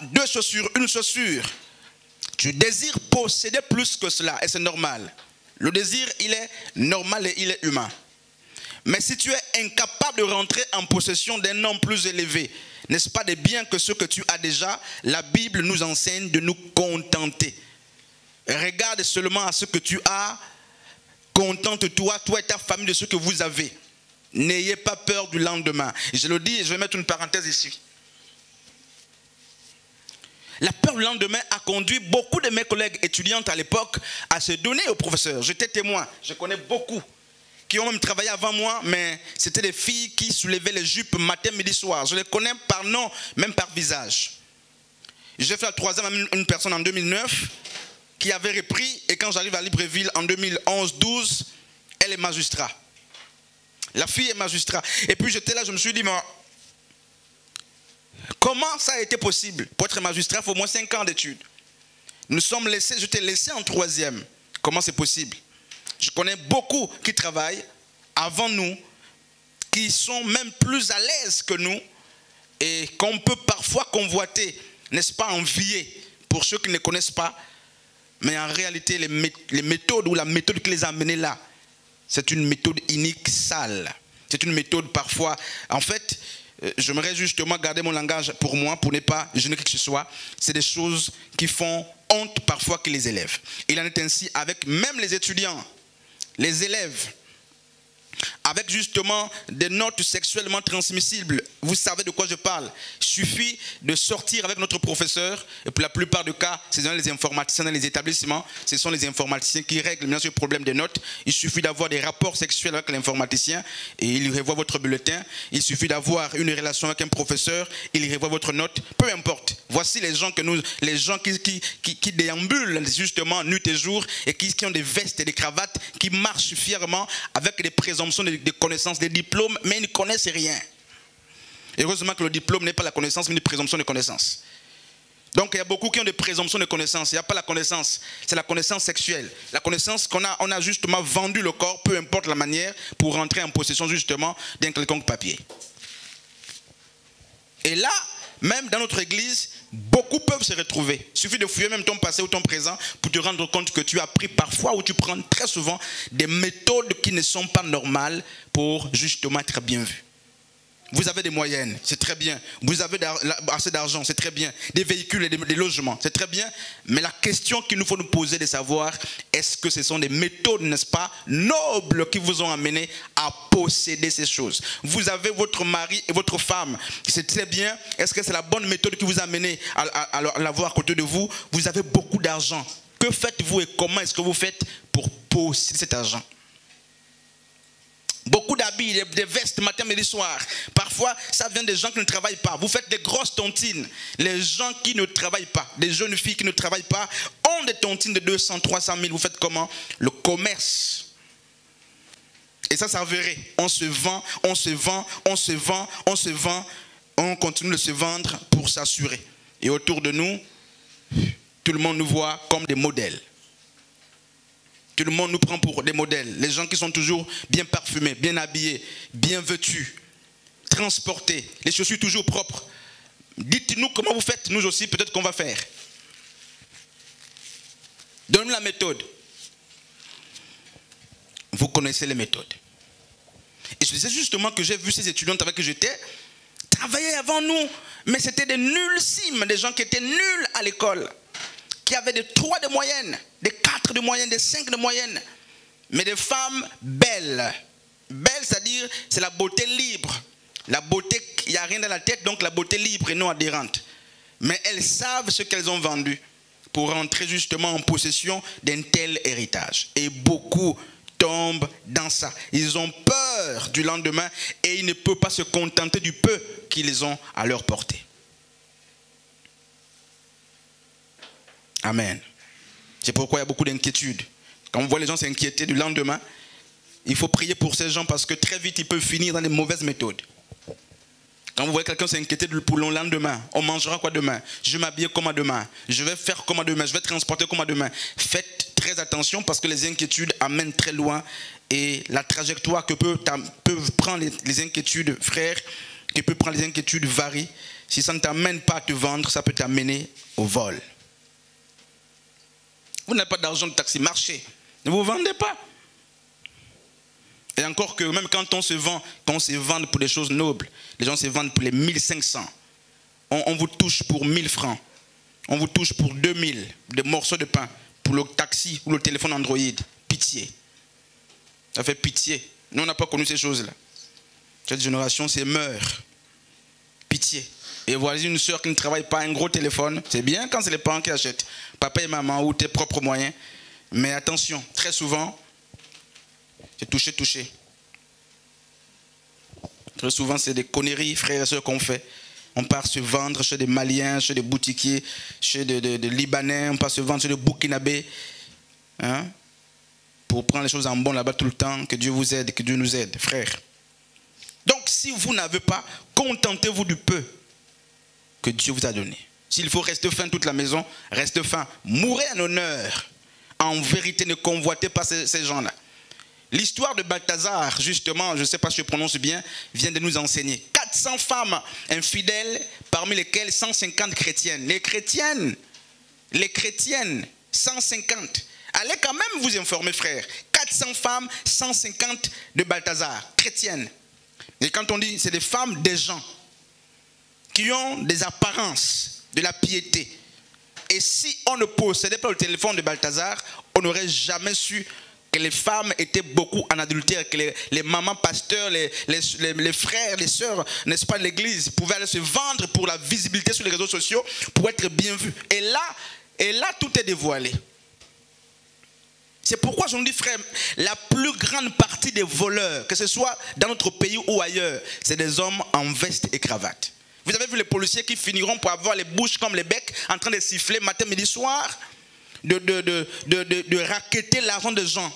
2 chaussures, une chaussure. Tu désires posséder plus que cela et c'est normal. Le désir, il est normal et il est humain. Mais si tu es incapable de rentrer en possession d'un nom plus élevé, n'est-ce pas, des biens que ceux que tu as déjà, la Bible nous enseigne de nous contenter. Regarde seulement à ce que tu as, contente-toi, toi et ta famille, de ce que vous avez. N'ayez pas peur du lendemain. Je le dis et je vais mettre une parenthèse ici. La peur du lendemain a conduit beaucoup de mes collègues étudiantes à l'époque à se donner aux professeurs. J'étais témoin, je connais beaucoup qui ont même travaillé avant moi, mais c'était des filles qui soulevaient les jupes matin, midi, soir. Je les connais par nom, même par visage. J'ai fait la 3e avec une personne en 2009 qui avait repris, et quand j'arrive à Libreville en 2011-12, elle est magistrat. La fille est magistrat. Et puis j'étais là, je me suis dit, mais comment ça a été possible? Pour être magistrat, il faut au moins 5 ans d'études. Nous sommes laissés, je t'ai laissé en 3e. Comment c'est possible? Je connais beaucoup qui travaillent avant nous, qui sont même plus à l'aise que nous, et qu'on peut parfois convoiter, n'est-ce pas, envier, pour ceux qui ne connaissent pas. Mais en réalité, les méthodes ou la méthode qui les a amenés là, c'est une méthode inique, sale. C'est une méthode parfois, en fait, j'aimerais justement garder mon langage pour moi, pour ne pas gêner qui que ce soit. C'est des choses qui font honte parfois que les élèves. Il en est ainsi avec même les étudiants, les élèves, avec justement des notes sexuellement transmissibles. Vous savez de quoi je parle. Il suffit de sortir avec notre professeur, et pour la plupart des cas, c'est dans les informaticiens, dans les établissements, ce sont les informaticiens qui règlent bien sûr le problème des notes. Il suffit d'avoir des rapports sexuels avec l'informaticien, et il revoit votre bulletin. Il suffit d'avoir une relation avec un professeur, il revoit votre note, peu importe. Voici les gens, qui déambulent justement nuit et jour, et qui ont des vestes et des cravates, qui marchent fièrement avec des présomptions de connaissances, des diplômes, mais ils ne connaissent rien. Heureusement que le diplôme n'est pas la connaissance, mais une présomption de connaissance. Donc il y a beaucoup qui ont des présomptions de connaissance. Il n'y a pas la connaissance, c'est la connaissance sexuelle. La connaissance qu'on a, on a justement vendu le corps, peu importe la manière, pour rentrer en possession justement d'un quelconque papier. Et là, même dans notre église, beaucoup peuvent se retrouver. Il suffit de fouiller même ton passé ou ton présent pour te rendre compte que tu as pris parfois ou tu prends très souvent des méthodes qui ne sont pas normales pour justement être bien vu. Vous avez des moyennes, c'est très bien. Vous avez assez d'argent, c'est très bien. Des véhicules et des logements, c'est très bien. Mais la question qu'il nous faut nous poser, c'est de savoir, est-ce que ce sont des méthodes, n'est-ce pas, nobles qui vous ont amené à posséder ces choses? Vous avez votre mari et votre femme, c'est très bien. Est-ce que c'est la bonne méthode qui vous a amené à l'avoir à côté de vous? Vous avez beaucoup d'argent. Que faites-vous et comment est-ce que vous faites pour posséder cet argent? Beaucoup d'habits, des vestes matin, midi, soir. Parfois, ça vient des gens qui ne travaillent pas. Vous faites des grosses tontines. Les gens qui ne travaillent pas, des jeunes filles qui ne travaillent pas, ont des tontines de 200, 300 000. Vous faites comment? Le commerce. Et ça verrait. On se vend, on se vend, on se vend, on se vend. On continue de se vendre pour s'assurer. Et autour de nous, tout le monde nous voit comme des modèles. Tout le monde nous prend pour des modèles. Les gens qui sont toujours bien parfumés, bien habillés, bien vêtus, transportés, les chaussures toujours propres. Dites-nous comment vous faites, nous aussi, peut-être qu'on va faire. Donnez-nous la méthode. Vous connaissez les méthodes. Et je disais justement que j'ai vu ces étudiantes avec qui j'étais travailler avant nous, mais c'était des nulsimes, des gens qui étaient nuls à l'école, qui avaient des 3 de moyenne, des 4 de moyenne, des 5 de moyenne, mais des femmes belles. Belles, c'est-à-dire, c'est la beauté libre. La beauté, il n'y a rien dans la tête, donc la beauté libre et non adhérente. Mais elles savent ce qu'elles ont vendu pour rentrer justement en possession d'un tel héritage. Et beaucoup tombent dans ça. Ils ont peur du lendemain et ils ne peuvent pas se contenter du peu qu'ils ont à leur portée. Amen. C'est pourquoi il y a beaucoup d'inquiétudes. Quand on voit les gens s'inquiéter du lendemain, il faut prier pour ces gens parce que très vite ils peuvent finir dans les mauvaises méthodes. Quand vous voyez quelqu'un s'inquiéter pour le lendemain, on mangera quoi demain? Je vais m'habiller comme à demain. Je vais faire comme à demain. Je vais transporter comme à demain. Faites très attention parce que les inquiétudes amènent très loin. Et la trajectoire que peuvent prendre les inquiétudes, frères, que peut prendre les inquiétudes varie. Si ça ne t'amène pas à te vendre, ça peut t'amener au vol. Vous n'avez pas d'argent de taxi, marchez. Ne vous vendez pas. Et encore que même quand on se vend pour des choses nobles, les gens se vendent pour les 1500. On vous touche pour 1000 francs. On vous touche pour 2000, des morceaux de pain, pour le taxi ou le téléphone Android. Pitié. Ça fait pitié. Nous, on n'a pas connu ces choses-là. Cette génération, c'est meurt. Pitié. Et voilà une soeur qui ne travaille pas, un gros téléphone. C'est bien quand c'est les parents qui achètent. Papa et maman ou tes propres moyens. Mais attention, très souvent, c'est toucher. Très souvent, c'est des conneries, frères et sœurs, qu'on fait. On part se vendre chez des Maliens, chez des boutiquiers, chez des Libanais. On part se vendre chez des Burkinabés. Hein? Pour prendre les choses en bon là-bas tout le temps. Que Dieu vous aide, que Dieu nous aide, frères. Donc, si vous n'avez pas, contentez-vous du peu que Dieu vous a donné. S'il faut rester fin toute la maison, reste fin. Mourez en honneur. En vérité, ne convoitez pas ces gens-là. L'histoire de Balthazar, justement, je ne sais pas si je prononce bien, vient de nous enseigner. 400 femmes infidèles, parmi lesquelles 150 chrétiennes. Les chrétiennes, 150. Allez quand même vous informer, frères. 400 femmes, 150 de Balthazar, chrétiennes. Et quand on dit, c'est des femmes, des gens, qui ont des apparences, de la piété. Et si on ne possédait pas le téléphone de Balthazar, on n'aurait jamais su que les femmes étaient beaucoup en adultère, que les mamans pasteurs, les frères, les sœurs, n'est-ce pas, l'église, pouvaient aller se vendre pour la visibilité sur les réseaux sociaux, pour être bien vus. Et là, tout est dévoilé. C'est pourquoi je vous dis, frère, la plus grande partie des voleurs, que ce soit dans notre pays ou ailleurs, c'est des hommes en veste et cravate. Vous avez vu les policiers qui finiront pour avoir les bouches comme les becs, en train de siffler matin, midi, soir, de racketter l'argent des gens.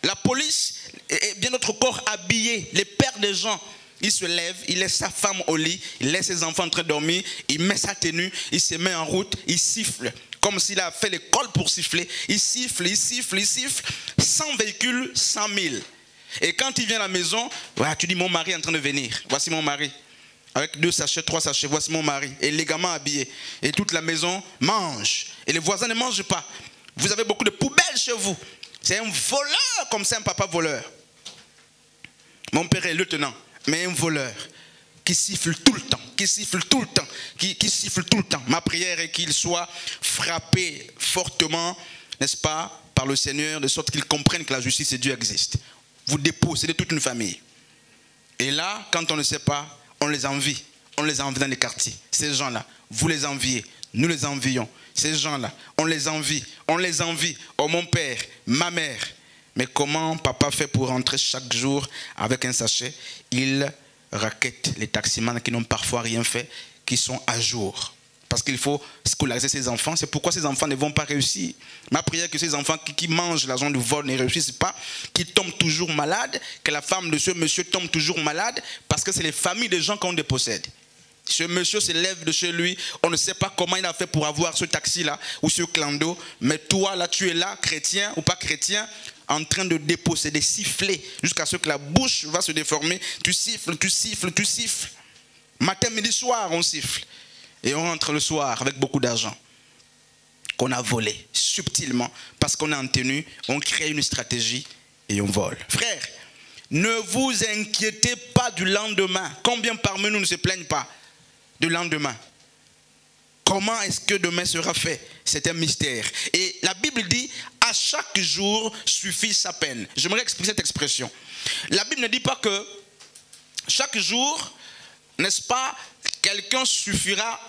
La police et bien notre corps habillé, les pères des gens, il se lève, il laisse sa femme au lit, il laisse ses enfants en train de dormir, il met sa tenue, il se met en route, il siffle, comme s'il a fait l'école pour siffler. Il siffle, 100 véhicules, 100 000. Et quand il vient à la maison, voilà, tu dis, mon mari est en train de venir, voici mon mari. Avec 2 sachets, 3 sachets, voici mon mari, élégamment habillé. Et toute la maison mange. Et les voisins ne mangent pas. Vous avez beaucoup de poubelles chez vous. C'est un voleur comme ça, un papa voleur. Mon père est lieutenant, mais un voleur qui siffle tout le temps, qui siffle tout le temps. Ma prière est qu'il soit frappé fortement, n'est-ce pas, par le Seigneur, de sorte qu'il comprenne que la justice et Dieu existent. Vous dépossédez toute une famille. Et là, quand on ne sait pas, on les envie dans les quartiers. Ces gens-là, vous les enviez, nous les envions. Ces gens-là, on les envie. Oh mon père, ma mère. Mais comment papa fait pour rentrer chaque jour avec un sachet? Il raquette les taximans qui n'ont parfois rien fait, qui sont à jour. Parce qu'il faut scolariser ses enfants. C'est pourquoi ces enfants ne vont pas réussir. Ma prière est que ces enfants qui mangent l'argent du vol ne réussissent pas, qu'ils tombent toujours malades, que la femme de ce monsieur tombe toujours malade, parce que c'est les familles des gens qu'on dépossède. Ce monsieur se lève de chez lui, on ne sait pas comment il a fait pour avoir ce taxi-là ou ce clando, mais toi, là, tu es là, chrétien ou pas chrétien, en train de déposséder, siffler, jusqu'à ce que la bouche va se déformer. Tu siffles. Matin, midi, soir, on siffle. Et on rentre le soir avec beaucoup d'argent qu'on a volé subtilement parce qu'on est en tenue, on crée une stratégie et on vole. Frères, ne vous inquiétez pas du lendemain. Combien parmi nous ne se plaignent pas du lendemain? Comment est-ce que demain sera fait? C'est un mystère. Et la Bible dit, à chaque jour suffit sa peine. J'aimerais expliquer cette expression. La Bible ne dit pas que chaque jour, n'est-ce pas, quelqu'un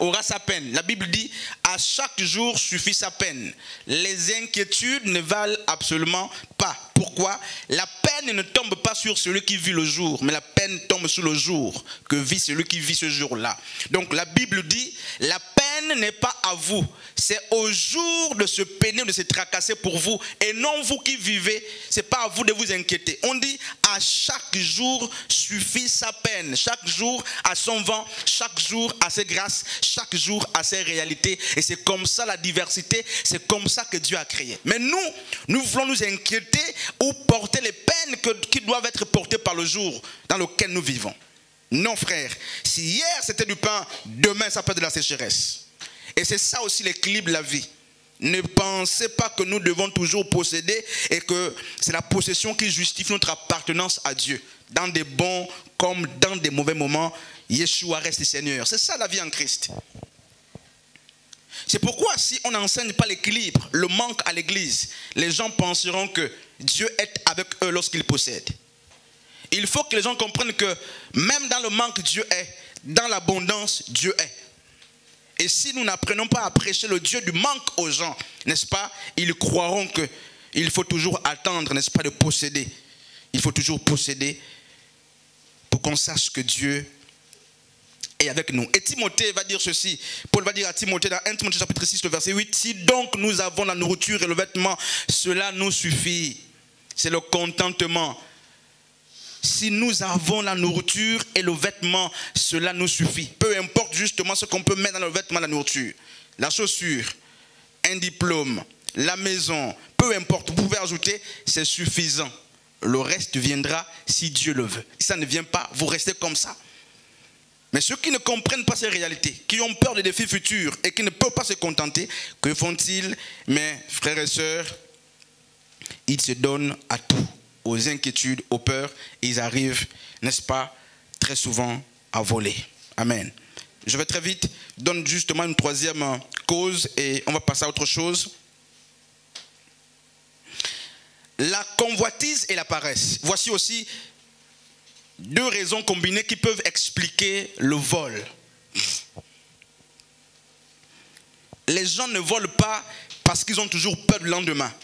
aura sa peine. La Bible dit, à chaque jour suffit sa peine. Les inquiétudes ne valent absolument pas. Pourquoi? La peine ne tombe pas sur celui qui vit le jour, mais la peine tombe sur le jour que vit celui qui vit ce jour-là. Donc la Bible dit, la peine peine n'est pas à vous. C'est au jour de se peiner, de se tracasser pour vous. Et non vous qui vivez, ce n'est pas à vous de vous inquiéter. On dit à chaque jour suffit sa peine. Chaque jour a son vent, chaque jour a ses grâces, chaque jour a ses réalités. Et c'est comme ça la diversité, c'est comme ça que Dieu a créé. Mais nous voulons nous inquiéter ou porter les peines qui doivent être portées par le jour dans lequel nous vivons. Non frère, si hier c'était du pain, demain ça peut être de la sécheresse. Et c'est ça aussi l'équilibre de la vie. Ne pensez pas que nous devons toujours posséder et que c'est la possession qui justifie notre appartenance à Dieu. Dans des bons comme dans des mauvais moments, Yeshua reste le Seigneur. C'est ça la vie en Christ. C'est pourquoi si on n'enseigne pas l'équilibre, le manque à l'église, les gens penseront que Dieu est avec eux lorsqu'ils possèdent. Il faut que les gens comprennent que même dans le manque, Dieu est. Dans l'abondance, Dieu est. Et si nous n'apprenons pas à prêcher le Dieu du manque aux gens, n'est-ce pas, ils croiront qu'il faut toujours attendre, n'est-ce pas, de posséder. Il faut toujours posséder pour qu'on sache que Dieu est avec nous. Et Timothée va dire ceci. Paul va dire à Timothée dans 1 Timothée chapitre 6, le verset 8, « Si donc nous avons la nourriture et le vêtement, cela nous suffit. » C'est le contentement. Si nous avons la nourriture et le vêtement, cela nous suffit. Peu importe justement ce qu'on peut mettre dans le vêtement, la nourriture. La chaussure, un diplôme, la maison, peu importe, vous pouvez ajouter, c'est suffisant. Le reste viendra si Dieu le veut. Si ça ne vient pas, vous restez comme ça. Mais ceux qui ne comprennent pas ces réalités, qui ont peur des défis futurs et qui ne peuvent pas se contenter, que font-ils? Mes frères et sœurs, ils se donnent à tout. Aux inquiétudes, aux peurs, ils arrivent, n'est-ce pas, très souvent à voler. Amen. Je vais très vite, donne justement une troisième cause et on va passer à autre chose. La convoitise et la paresse. Voici aussi deux raisons combinées qui peuvent expliquer le vol. Les gens ne volent pas parce qu'ils ont toujours peur du lendemain.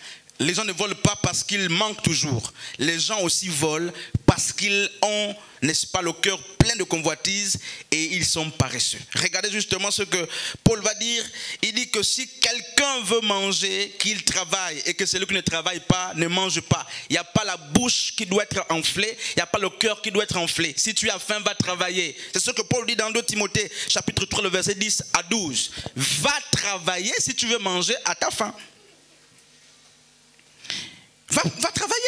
Les gens ne volent pas parce qu'ils manquent toujours. Les gens aussi volent parce qu'ils ont, n'est-ce pas, le cœur plein de convoitises et ils sont paresseux. Regardez justement ce que Paul va dire. Il dit que si quelqu'un veut manger, qu'il travaille et que celui qui ne travaille pas ne mange pas. Il n'y a pas la bouche qui doit être enflée, il n'y a pas le cœur qui doit être enflé. Si tu as faim, va travailler. C'est ce que Paul dit dans 2 Timothée, chapitre 3, le verset 10 à 12. Va travailler si tu veux manger à ta faim. Va travailler.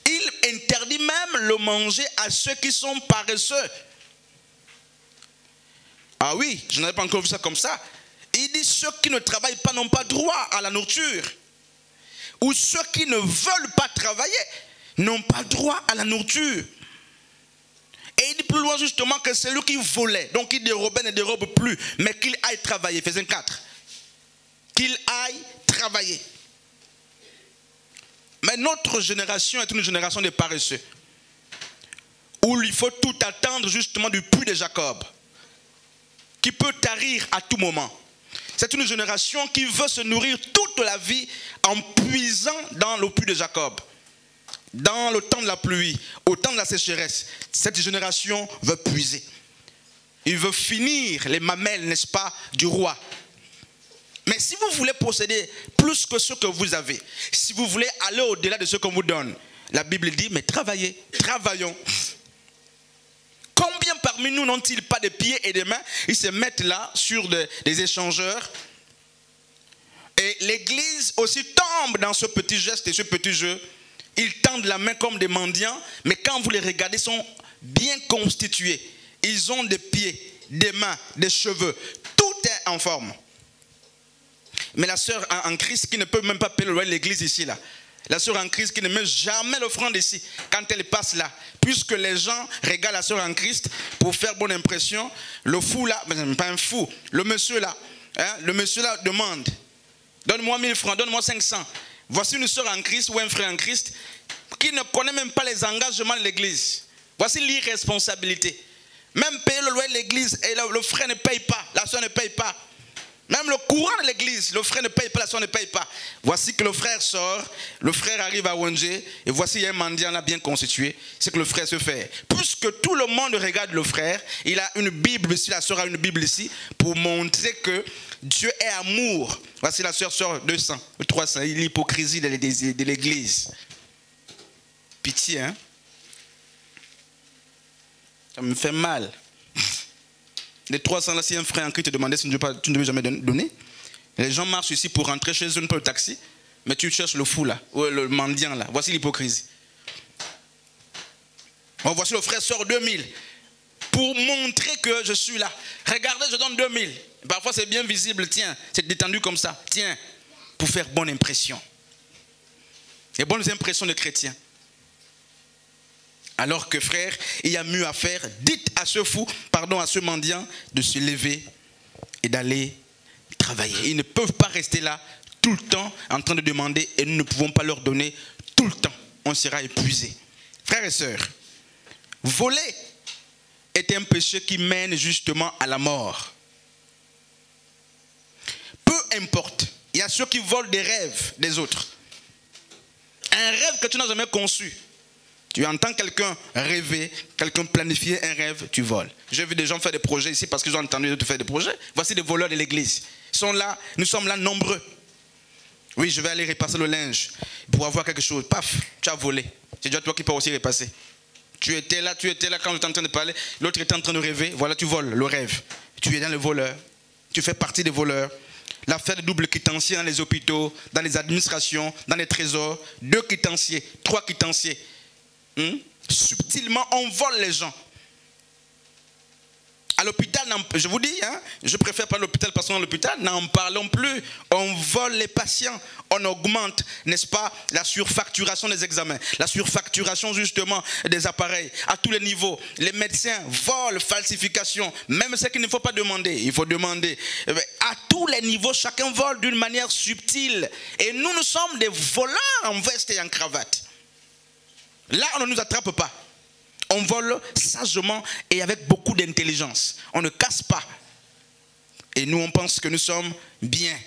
Il interdit même le manger à ceux qui sont paresseux. Ah oui, je n'avais pas encore vu ça comme ça. Il dit ceux qui ne travaillent pas n'ont pas droit à la nourriture. Ou ceux qui ne veulent pas travailler n'ont pas droit à la nourriture. Et il dit plus loin justement que celui qui volait, donc il dérobait, ne dérobe plus, mais qu'il aille travailler. Ephésiens 4. Qu'il aille travailler. Mais notre génération est une génération de paresseux. Où il faut tout attendre justement du puits de Jacob. Qui peut tarir à tout moment. C'est une génération qui veut se nourrir toute la vie en puisant dans le puits de Jacob. Dans le temps de la pluie, au temps de la sécheresse. Cette génération veut puiser. Il veut finir les mamelles, n'est-ce pas, du roi. Mais si vous voulez posséder plus que ce que vous avez, si vous voulez aller au-delà de ce qu'on vous donne, la Bible dit, mais travaillez, travaillons. Combien parmi nous n'ont-ils pas de pieds et de mains? Ils se mettent là sur des échangeurs. Et l'Église aussi tombe dans ce petit geste et ce petit jeu. Ils tendent la main comme des mendiants, mais quand vous les regardez, ils sont bien constitués. Ils ont des pieds, des mains, des cheveux. Tout est en forme. Mais la sœur en Christ qui ne peut même pas payer le loyer de l'église ici, là. La sœur en Christ qui ne met jamais l'offrande ici, quand elle passe là. Puisque les gens regardent la sœur en Christ pour faire bonne impression. Le fou là, mais pas un fou, le monsieur là demande, donne-moi 1000 francs, donne-moi 500. Voici une sœur en Christ ou un frère en Christ qui ne connaît même pas les engagements de l'église. Voici l'irresponsabilité. Même payer le loyer de l'église et le frère ne paye pas, la sœur ne paye pas. Même le courant de l'église, le frère ne paye pas, la soeur ne paye pas. Voici que le frère sort, le frère arrive à Wangé, et voici il y a un mendiant là bien constitué. C'est que le frère se fait. Puisque tout le monde regarde le frère, il a une Bible ici, la soeur a une Bible ici, pour montrer que Dieu est amour. Voici la soeur sort 200, 300, l'hypocrisie de l'église. Pitié, hein? Ça me fait mal. Les 300 là, si un frère en Christ te demandait si tu ne devais jamais donner, les gens marchent ici pour rentrer chez eux, pas le taxi, mais tu cherches le fou là, ou le mendiant là. Voici l'hypocrisie. Bon, voici le frère sort 2000 pour montrer que je suis là. Regardez, je donne 2000. Parfois c'est bien visible, tiens, c'est détendu comme ça, tiens, pour faire bonne impression. Les bonnes impressions de chrétiens. Alors que frère, il y a mieux à faire. Dites à ce fou, pardon, à ce mendiant, de se lever et d'aller travailler. Ils ne peuvent pas rester là tout le temps en train de demander et nous ne pouvons pas leur donner tout le temps. On sera épuisé. Frères et sœurs, voler est un péché qui mène justement à la mort. Peu importe, il y a ceux qui volent des rêves des autres. Un rêve que tu n'as jamais conçu. Tu entends quelqu'un rêver, quelqu'un planifier un rêve, tu voles. J'ai vu des gens faire des projets ici parce qu'ils ont entendu de faire des projets. Voici des voleurs de l'église. Ils sont là, nous sommes là nombreux. Oui, je vais aller repasser le linge pour avoir quelque chose. Paf, tu as volé. C'est déjà toi qui peux aussi repasser. Tu étais là quand j'étais en train de parler. L'autre était en train de rêver. Voilà, tu voles le rêve. Tu es dans le voleur. Tu fais partie des voleurs. L'affaire de double quitancier dans les hôpitaux, dans les administrations, dans les trésors. 2 quitanciers, 3 quitanciers. Subtilement, on vole les gens. À l'hôpital, je vous dis, hein, je préfère pas l'hôpital parce qu'à l'hôpital, n'en parlons plus. On vole les patients, on augmente, n'est-ce pas, la surfacturation des examens, la surfacturation justement des appareils à tous les niveaux. Les médecins volent, falsification, même ce qu'il ne faut pas demander, il faut demander. À tous les niveaux, chacun vole d'une manière subtile. Et nous sommes des voleurs en veste et en cravate. Là, on ne nous attrape pas. On vole sagement et avec beaucoup d'intelligence. On ne casse pas. Et nous, on pense que nous sommes bien.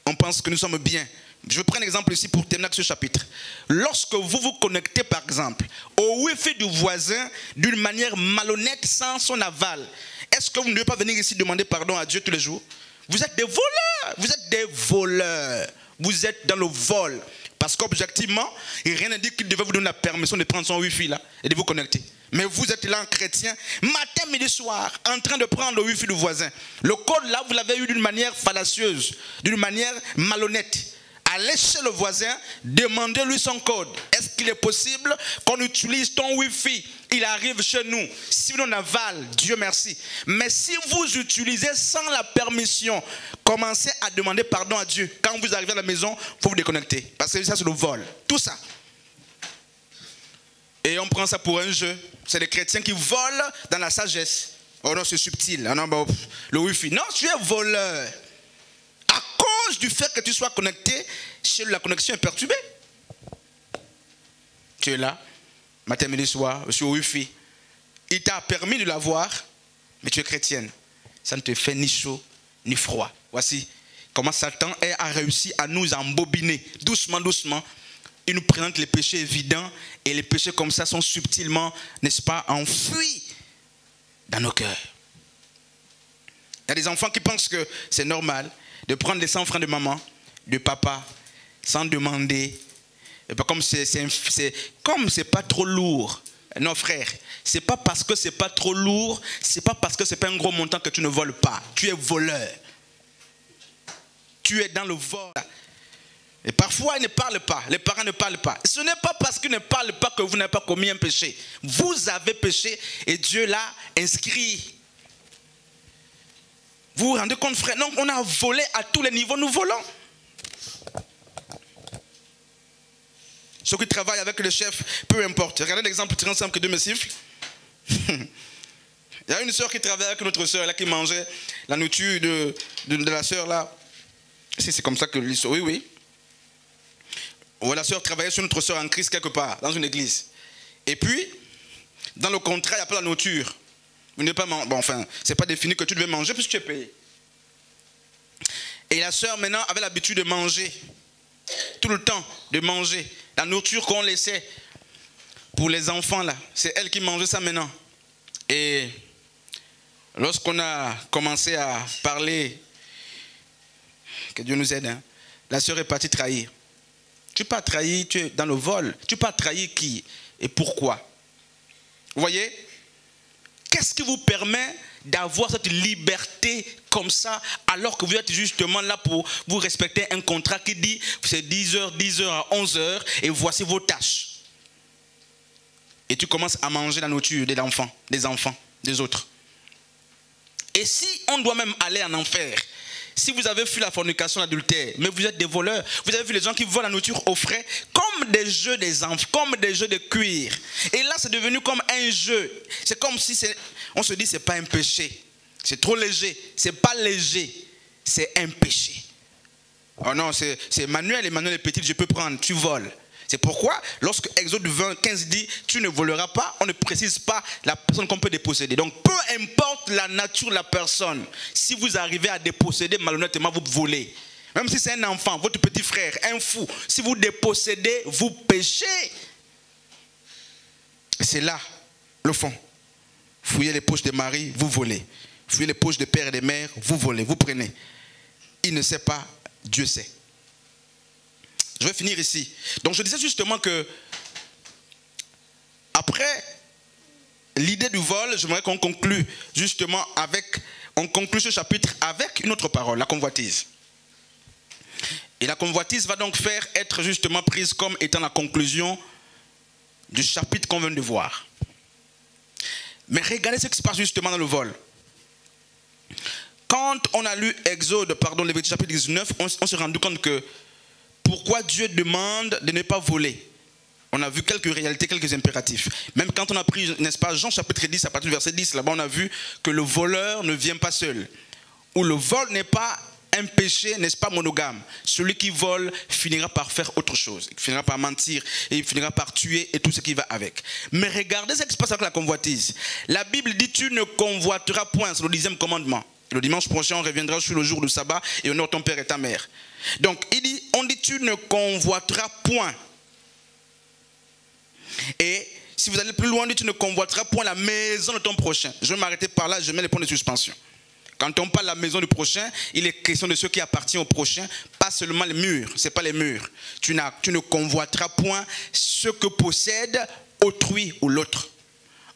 On pense que nous sommes bien. Je prends un exemple ici pour terminer avec ce chapitre. Lorsque vous vous connectez, par exemple, au Wi-Fi du voisin d'une manière malhonnête, sans son aval, est-ce que vous ne devez pas venir ici demander pardon à Dieu tous les jours? Vous êtes des voleurs. Vous êtes des voleurs. Vous êtes dans le vol. Parce qu'objectivement, rien ne dit qu'il devait vous donner la permission de prendre son Wi-Fi là et de vous connecter. Mais vous êtes là en chrétien, matin, midi, soir, en train de prendre le Wi-Fi du voisin. Le code là, vous l'avez eu d'une manière fallacieuse, d'une manière malhonnête. Allez chez le voisin, demandez-lui son code. Est-ce qu'il est possible qu'on utilise ton Wi-Fi? Il arrive chez nous. Si on avale, Dieu merci. Mais si vous utilisez sans la permission, commencez à demander pardon à Dieu. Quand vous arrivez à la maison, il faut vous déconnecter. Parce que ça, c'est le vol. Tout ça. Et on prend ça pour un jeu. C'est des chrétiens qui volent dans la sagesse. Oh non, c'est subtil. Ah non, bah, le Wi-Fi. Non, tu es voleur. À cause du fait que tu sois connecté, chez la connexion est perturbée. Tu es là, matin, midi, soir, sur Wi-Fi. Il t'a permis de l'avoir, mais tu es chrétienne. Ça ne te fait ni chaud, ni froid. Voici comment Satan a réussi à nous embobiner, doucement, doucement. Il nous présente les péchés évidents, et les péchés comme ça sont subtilement, n'est-ce pas, enfouis dans nos cœurs. Il y a des enfants qui pensent que c'est normal de prendre les 100 francs de maman, de papa, sans demander. Et comme c'est pas trop lourd. Non frère, c'est pas parce que c'est pas trop lourd, c'est pas parce que c'est pas un gros montant que tu ne voles pas. Tu es voleur. Tu es dans le vol. Et parfois ils ne parlent pas, les parents ne parlent pas. Ce n'est pas parce qu'ils ne parlent pas que vous n'avez pas commis un péché. Vous avez péché et Dieu l'a inscrit. Vous vous rendez compte, frère? Donc on a volé à tous les niveaux, nous volons. Ceux qui travaillent avec le chef, peu importe. Regardez l'exemple très simple que Dieu me siffle. Il y a une soeur qui travaillait avec notre soeur là, qui mangeait la nourriture de la soeur là. Si c'est comme ça que l'histoire. Oui, oui. Où la soeur travaillait sur notre soeur en Christ quelque part, dans une église. Et puis, dans le contrat, il n'y a pas la nourriture. Vous n'avez pas bon, enfin, c'est pas défini que tu devais manger puisque tu es payé. Et la sœur maintenant avait l'habitude de manger. Tout le temps, de manger. La nourriture qu'on laissait pour les enfants là, c'est elle qui mangeait ça maintenant. Et lorsqu'on a commencé à parler, que Dieu nous aide, hein, la sœur est partie trahir. Tu n'es pas trahi, tu es dans le vol. Tu n'es pas trahi qui et pourquoi? Vous voyez? Qu'est-ce qui vous permet d'avoir cette liberté comme ça alors que vous êtes justement là pour vous respecter un contrat qui dit c'est 10h à 11h et voici vos tâches. Et tu commences à manger la nourriture des enfants, des autres. Et si on doit même aller en enfer, si vous avez fui la fornication, l'adultère, mais vous êtes des voleurs, vous avez vu les gens qui volent la nourriture au frais, comme des jeux des enfants, comme des jeux de cuir. Et là, c'est devenu comme un jeu. C'est comme si on se dit, c'est pas un péché. C'est trop léger. C'est pas léger. C'est un péché. Oh non, c'est Emmanuel est petit, je peux prendre, tu voles. C'est pourquoi, lorsque Exode 20:15 dit « Tu ne voleras pas », on ne précise pas la personne qu'on peut déposséder. Donc, peu importe la nature de la personne, si vous arrivez à déposséder malhonnêtement, vous volez. Même si c'est un enfant, votre petit frère, un fou, si vous dépossédez, vous péchez. C'est là, le fond. Fouillez les poches des maris, vous volez. Fouillez les poches des pères et des mères, vous volez, vous prenez. Il ne sait pas, Dieu sait. Je vais finir ici. Donc je disais justement que après l'idée du vol, j'aimerais qu'on conclue justement on conclut ce chapitre avec une autre parole, la convoitise. Et la convoitise va donc être justement prise comme étant la conclusion du chapitre qu'on vient de voir. Mais regardez ce qui se passe justement dans le vol. Quand on a lu Lévitique chapitre 19, on s'est rendu compte que pourquoi Dieu demande de ne pas voler. On a vu quelques réalités, quelques impératifs. Même quand on a pris, n'est-ce pas, Jean chapitre 10, à partir du verset 10, là-bas on a vu que le voleur ne vient pas seul. Ou le vol n'est pas un péché, n'est-ce pas, monogame. Celui qui vole finira par faire autre chose. Il finira par mentir et il finira par tuer et tout ce qui va avec. Mais regardez ce qui se passe avec la convoitise. La Bible dit tu ne convoiteras point, c'est le 10e commandement. Le dimanche prochain, on reviendra sur le jour du sabbat et honore ton père et ta mère. Donc, on dit tu ne convoiteras point. Et si vous allez plus loin, on dit tu ne convoiteras point la maison de ton prochain. Je vais m'arrêter par là, je mets les points de suspension. Quand on parle de la maison du prochain, il est question de ce qui appartient au prochain, pas seulement les murs, ce n'est pas les murs. Tu ne convoiteras point ce que possède autrui ou l'autre.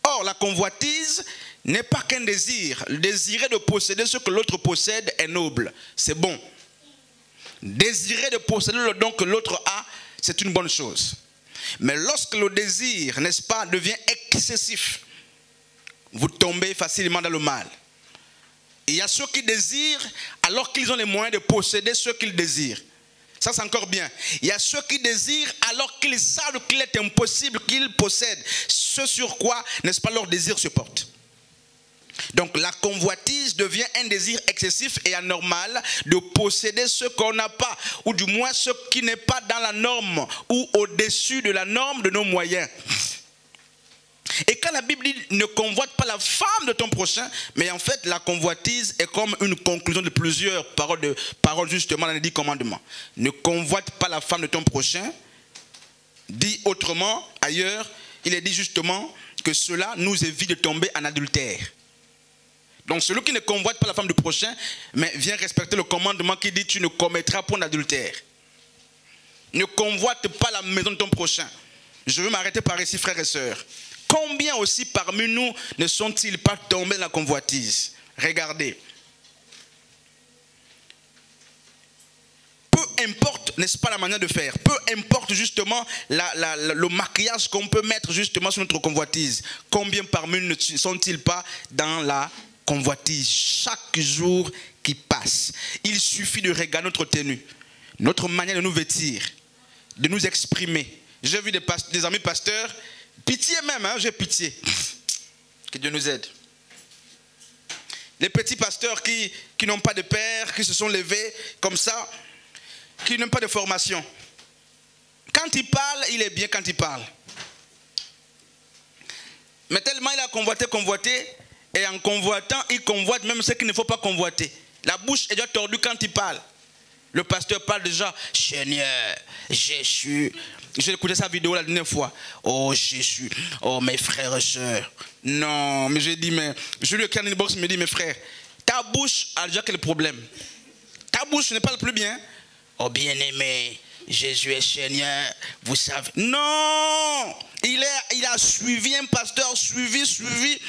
Or, la convoitise n'est pas qu'un désir. Le désirer de posséder ce que l'autre possède est noble, c'est bon. Désirer de posséder le don que l'autre a, c'est une bonne chose. Mais lorsque le désir, n'est-ce pas, devient excessif, vous tombez facilement dans le mal. Il y a ceux qui désirent alors qu'ils ont les moyens de posséder ce qu'ils désirent. Ça, c'est encore bien. Il y a ceux qui désirent alors qu'ils savent qu'il est impossible qu'ils possèdent ce sur quoi, n'est-ce pas, leur désir se porte. Donc la convoitise devient un désir excessif et anormal de posséder ce qu'on n'a pas, ou du moins ce qui n'est pas dans la norme ou au-dessus de la norme de nos moyens. Et quand la Bible dit ne convoite pas la femme de ton prochain, mais en fait la convoitise est comme une conclusion de plusieurs paroles justement dans les 10 commandements. Ne convoite pas la femme de ton prochain. Dit autrement, ailleurs, il est dit justement que cela nous évite de tomber en adultère. Donc celui qui ne convoite pas la femme du prochain, mais vient respecter le commandement qui dit tu ne commettras point d'adultère. Ne convoite pas la maison de ton prochain. Je veux m'arrêter par ici, frères et sœurs. Combien aussi parmi nous ne sont-ils pas tombés dans la convoitise? Regardez. Peu importe, n'est-ce pas, la manière de faire. Peu importe justement le maquillage qu'on peut mettre justement sur notre convoitise. Combien parmi nous ne sont-ils pas dans la convoitise chaque jour qui passe? Il suffit de regarder notre tenue, notre manière de nous vêtir, de nous exprimer. J'ai vu des amis pasteurs, pitié même, hein, j'ai pitié. Que Dieu nous aide. Les petits pasteurs qui n'ont pas de père, qui se sont levés comme ça, qui n'ont pas de formation. Quand il parle, il est bien quand il parle. Mais tellement il a convoité, et en convoitant, il convoite même ce qu'il ne faut pas convoiter. La bouche est déjà tordue quand il parle. Le pasteur parle déjà, Seigneur, Jésus. J'ai écouté sa vidéo la dernière fois. Oh Jésus, oh mes frères et sœurs. Non, mais j'ai dit, mais je lui ai carné une box, il me dit, mes frères, ta bouche a déjà quel problème? Ta bouche ne parle plus bien. Oh bien-aimé, Jésus est Seigneur, vous savez. Non, il a suivi un pasteur, suivi,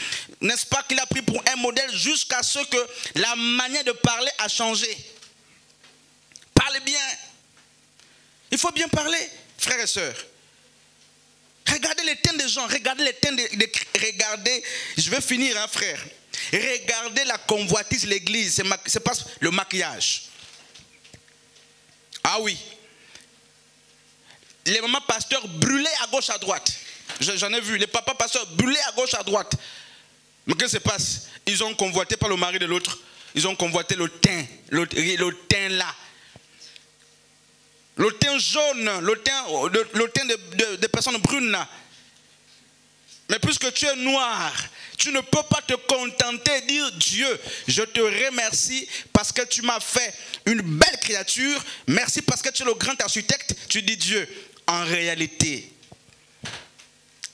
n'est-ce pas qu'il a pris pour un modèle jusqu'à ce que la manière de parler a changé. Parlez bien. Il faut bien parler, frères et sœurs. Regardez les teintes des gens, regardez les teintes regardez, je vais finir, hein, frère. Regardez la convoitise, l'église, c'est pas le maquillage. Ah oui. Les mamans pasteurs brûlés à gauche, à droite. J'en ai vu, les papas pasteurs brûlés à gauche, à droite. Mais qu'est-ce qui se passe? Ils ont convoité par le mari de l'autre. Ils ont convoité le teint là. Le teint jaune, le teint de personnes brunes là. Mais puisque tu es noir, tu ne peux pas te contenter et dire Dieu, je te remercie parce que tu m'as fait une belle créature. Merci parce que tu es le grand architecte. Tu dis Dieu, en réalité,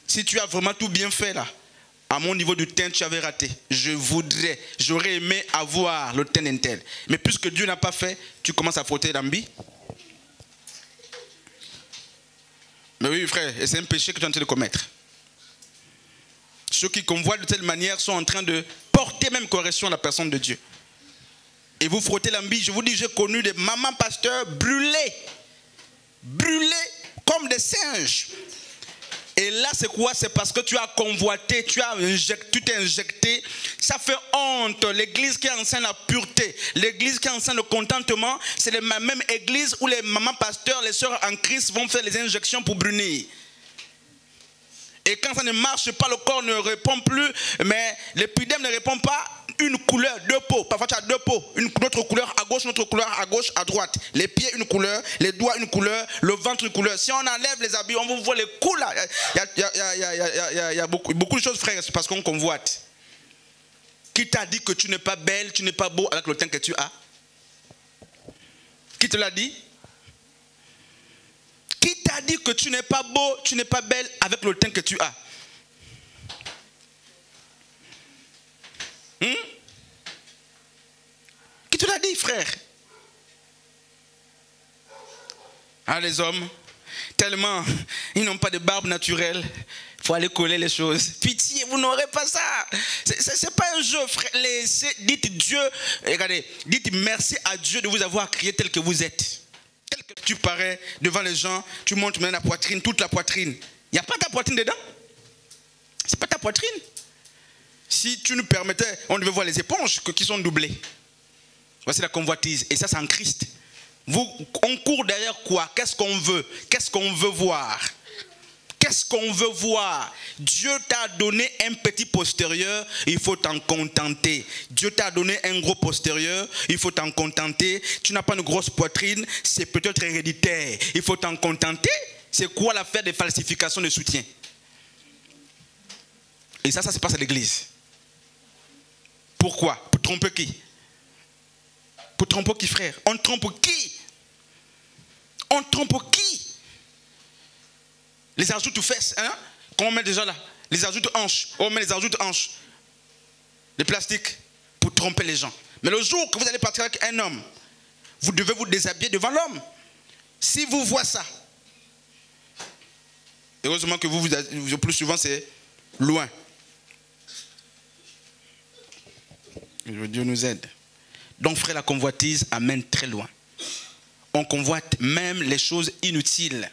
si tu as vraiment tout bien fait là, à mon niveau du teint, tu avais raté. J'aurais aimé avoir le teint d'un tel. Mais puisque Dieu n'a pas fait, tu commences à frotter l'ambi. Mais oui, frère, et c'est un péché que tu es en train de commettre. Ceux qui convoitent de telle manière sont en train de porter même correction à la personne de Dieu. Et vous frottez l'ambi. Je vous dis, j'ai connu des mamans pasteurs brûlés comme des singes. Et là, c'est quoi? C'est parce que tu as convoité, tu t'es injecté. Ça fait honte. L'église qui enseigne la pureté, l'église qui enseigne le contentement, c'est la même église où les mamans pasteurs, les sœurs en Christ vont faire les injections pour brunir. Et quand ça ne marche pas, le corps ne répond plus, mais l'épiderme ne répond pas, une couleur, deux peaux. Parfois tu as deux peaux, une autre couleur à gauche, une autre couleur à gauche, à droite. Les pieds, une couleur, les doigts, une couleur, le ventre, une couleur. Si on enlève les habits, on vous voit les coups là. Il y a beaucoup de choses, frère, c'est parce qu'on convoite. Qui t'a dit que tu n'es pas belle, tu n'es pas beau avec le teint que tu as? Qui te l'a dit? Qui t'a dit que tu n'es pas beau, tu n'es pas belle avec le teint que tu as? Qui te l'a dit, frère? Ah, les hommes, tellement, ils n'ont pas de barbe naturelle. Il faut aller coller les choses. Pitié, vous n'aurez pas ça. Ce n'est pas un jeu, frère. Dites Dieu, regardez, dites merci à Dieu de vous avoir créé tel que vous êtes. Tel que tu parais devant les gens, tu montres maintenant la poitrine, toute la poitrine. Il n'y a pas ta poitrine dedans. Ce n'est pas ta poitrine. Si tu nous permettais, on devait voir les éponges qui sont doublées. Voici la convoitise. Et ça, c'est en Christ. On court derrière quoi? Qu'est-ce qu'on veut? Qu'est-ce qu'on veut voir? Qu'est-ce qu'on veut voir? Dieu t'a donné un petit postérieur, il faut t'en contenter. Dieu t'a donné un gros postérieur, il faut t'en contenter. Tu n'as pas une grosse poitrine, c'est peut-être héréditaire, il faut t'en contenter. C'est quoi l'affaire des falsifications de soutien? Et ça se passe à l'église. Pourquoi? Pour tromper qui? Pour tromper qui, frère? On trompe qui? On trompe qui? Les ajouts de fesses, hein? Qu'on met déjà là. Les ajouts de hanches. On met les ajouts de hanches. De plastique. Pour tromper les gens. Mais le jour que vous allez partir avec un homme, vous devez vous déshabiller devant l'homme. Si vous voyez ça. Heureusement que vous le plus souvent, c'est loin. Dieu nous aide. Donc, frère, la convoitise amène très loin. On convoite même les choses inutiles.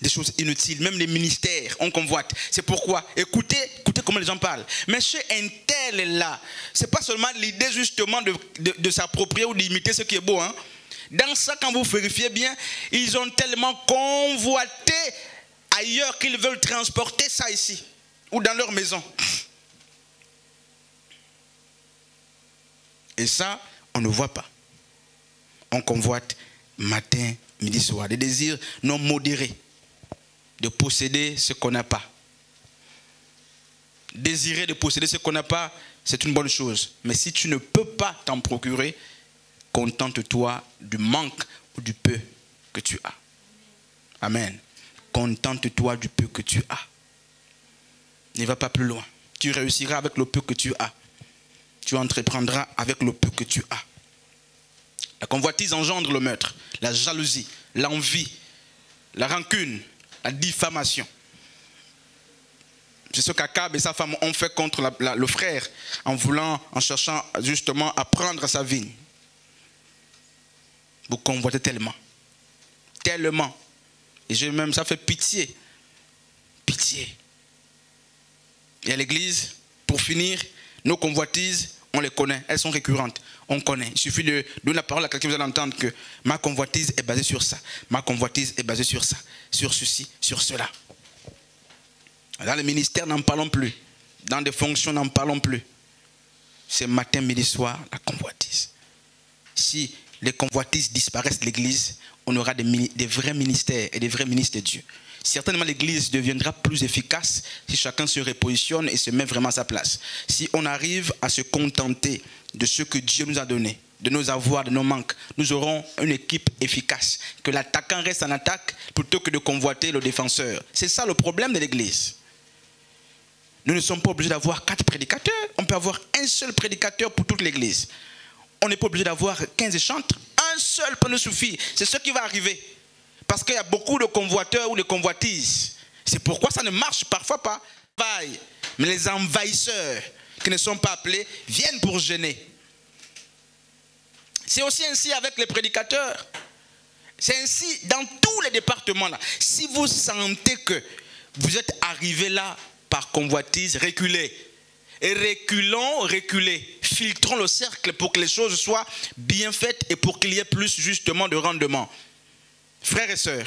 Des choses inutiles, même les ministères, on convoite. C'est pourquoi, écoutez comment les gens parlent. Mais chez un tel là, ce n'est pas seulement l'idée justement de s'approprier ou d'imiter ce qui est beau. Hein. Dans ça, quand vous vérifiez bien, ils ont tellement convoité ailleurs qu'ils veulent transporter ça ici, ou dans leur maison. Et ça, on ne voit pas. On convoite matin, midi, soir. Des désirs non modérés. De posséder ce qu'on n'a pas. Désirer de posséder ce qu'on n'a pas, c'est une bonne chose. Mais si tu ne peux pas t'en procurer, Contente-toi du manque ou du peu que tu as. Amen. Contente-toi du peu que tu as. Ne va pas plus loin. Tu réussiras avec le peu que tu as. Tu entreprendras avec le peu que tu as. La convoitise engendre le meurtre, la jalousie, l'envie, la rancune, la diffamation. C'est ce qu'Akab et sa femme ont fait contre le frère en cherchant justement à prendre sa vigne. Vous convoitez tellement. Tellement. Et même, ça fait pitié. Pitié. Et à l'église, pour finir, nos convoitises, on les connaît, elles sont récurrentes. On connaît. Il suffit de donner la parole à quelqu'un, vous allez entendre que ma convoitise est basée sur ça. Ma convoitise est basée sur ça. Sur ceci, sur cela. Dans les ministères, n'en parlons plus. Dans des fonctions, n'en parlons plus. C'est matin, midi, soir, la convoitise. Si les convoitises disparaissent de l'église, on aura des vrais ministères et des vrais ministres de Dieu. Certainement, l'église deviendra plus efficace si chacun se repositionne et se met vraiment à sa place. Si on arrive à se contenter de ce que Dieu nous a donné, de nos avoirs, de nos manques, nous aurons une équipe efficace. Que l'attaquant reste en attaque plutôt que de convoiter le défenseur. C'est ça le problème de l'église. Nous ne sommes pas obligés d'avoir 4 prédicateurs. On peut avoir un seul prédicateur pour toute l'église. On n'est pas obligé d'avoir 15 chantres. Un seul peut nous suffire. C'est ce qui va arriver. Parce qu'il y a beaucoup de convoiteurs ou de convoitises. C'est pourquoi ça ne marche parfois pas. Mais les envahisseurs qui ne sont pas appelés viennent pour gêner. C'est aussi ainsi avec les prédicateurs. C'est ainsi dans tous les départements là. Si vous sentez que vous êtes arrivé là par convoitise, reculez. Et reculez. Filtrons le cercle pour que les choses soient bien faites et pour qu'il y ait plus justement de rendement. Frères et sœurs,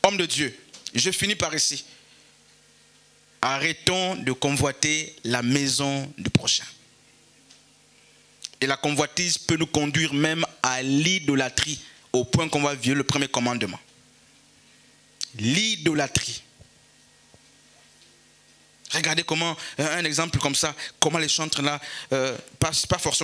hommes de Dieu, je finis par ici. Arrêtons de convoiter la maison du prochain. Et la convoitise peut nous conduire même à l'idolâtrie, au point qu'on va violer le premier commandement. L'idolâtrie. Regardez comment, un exemple comme ça, comment les chantres là, pas forcément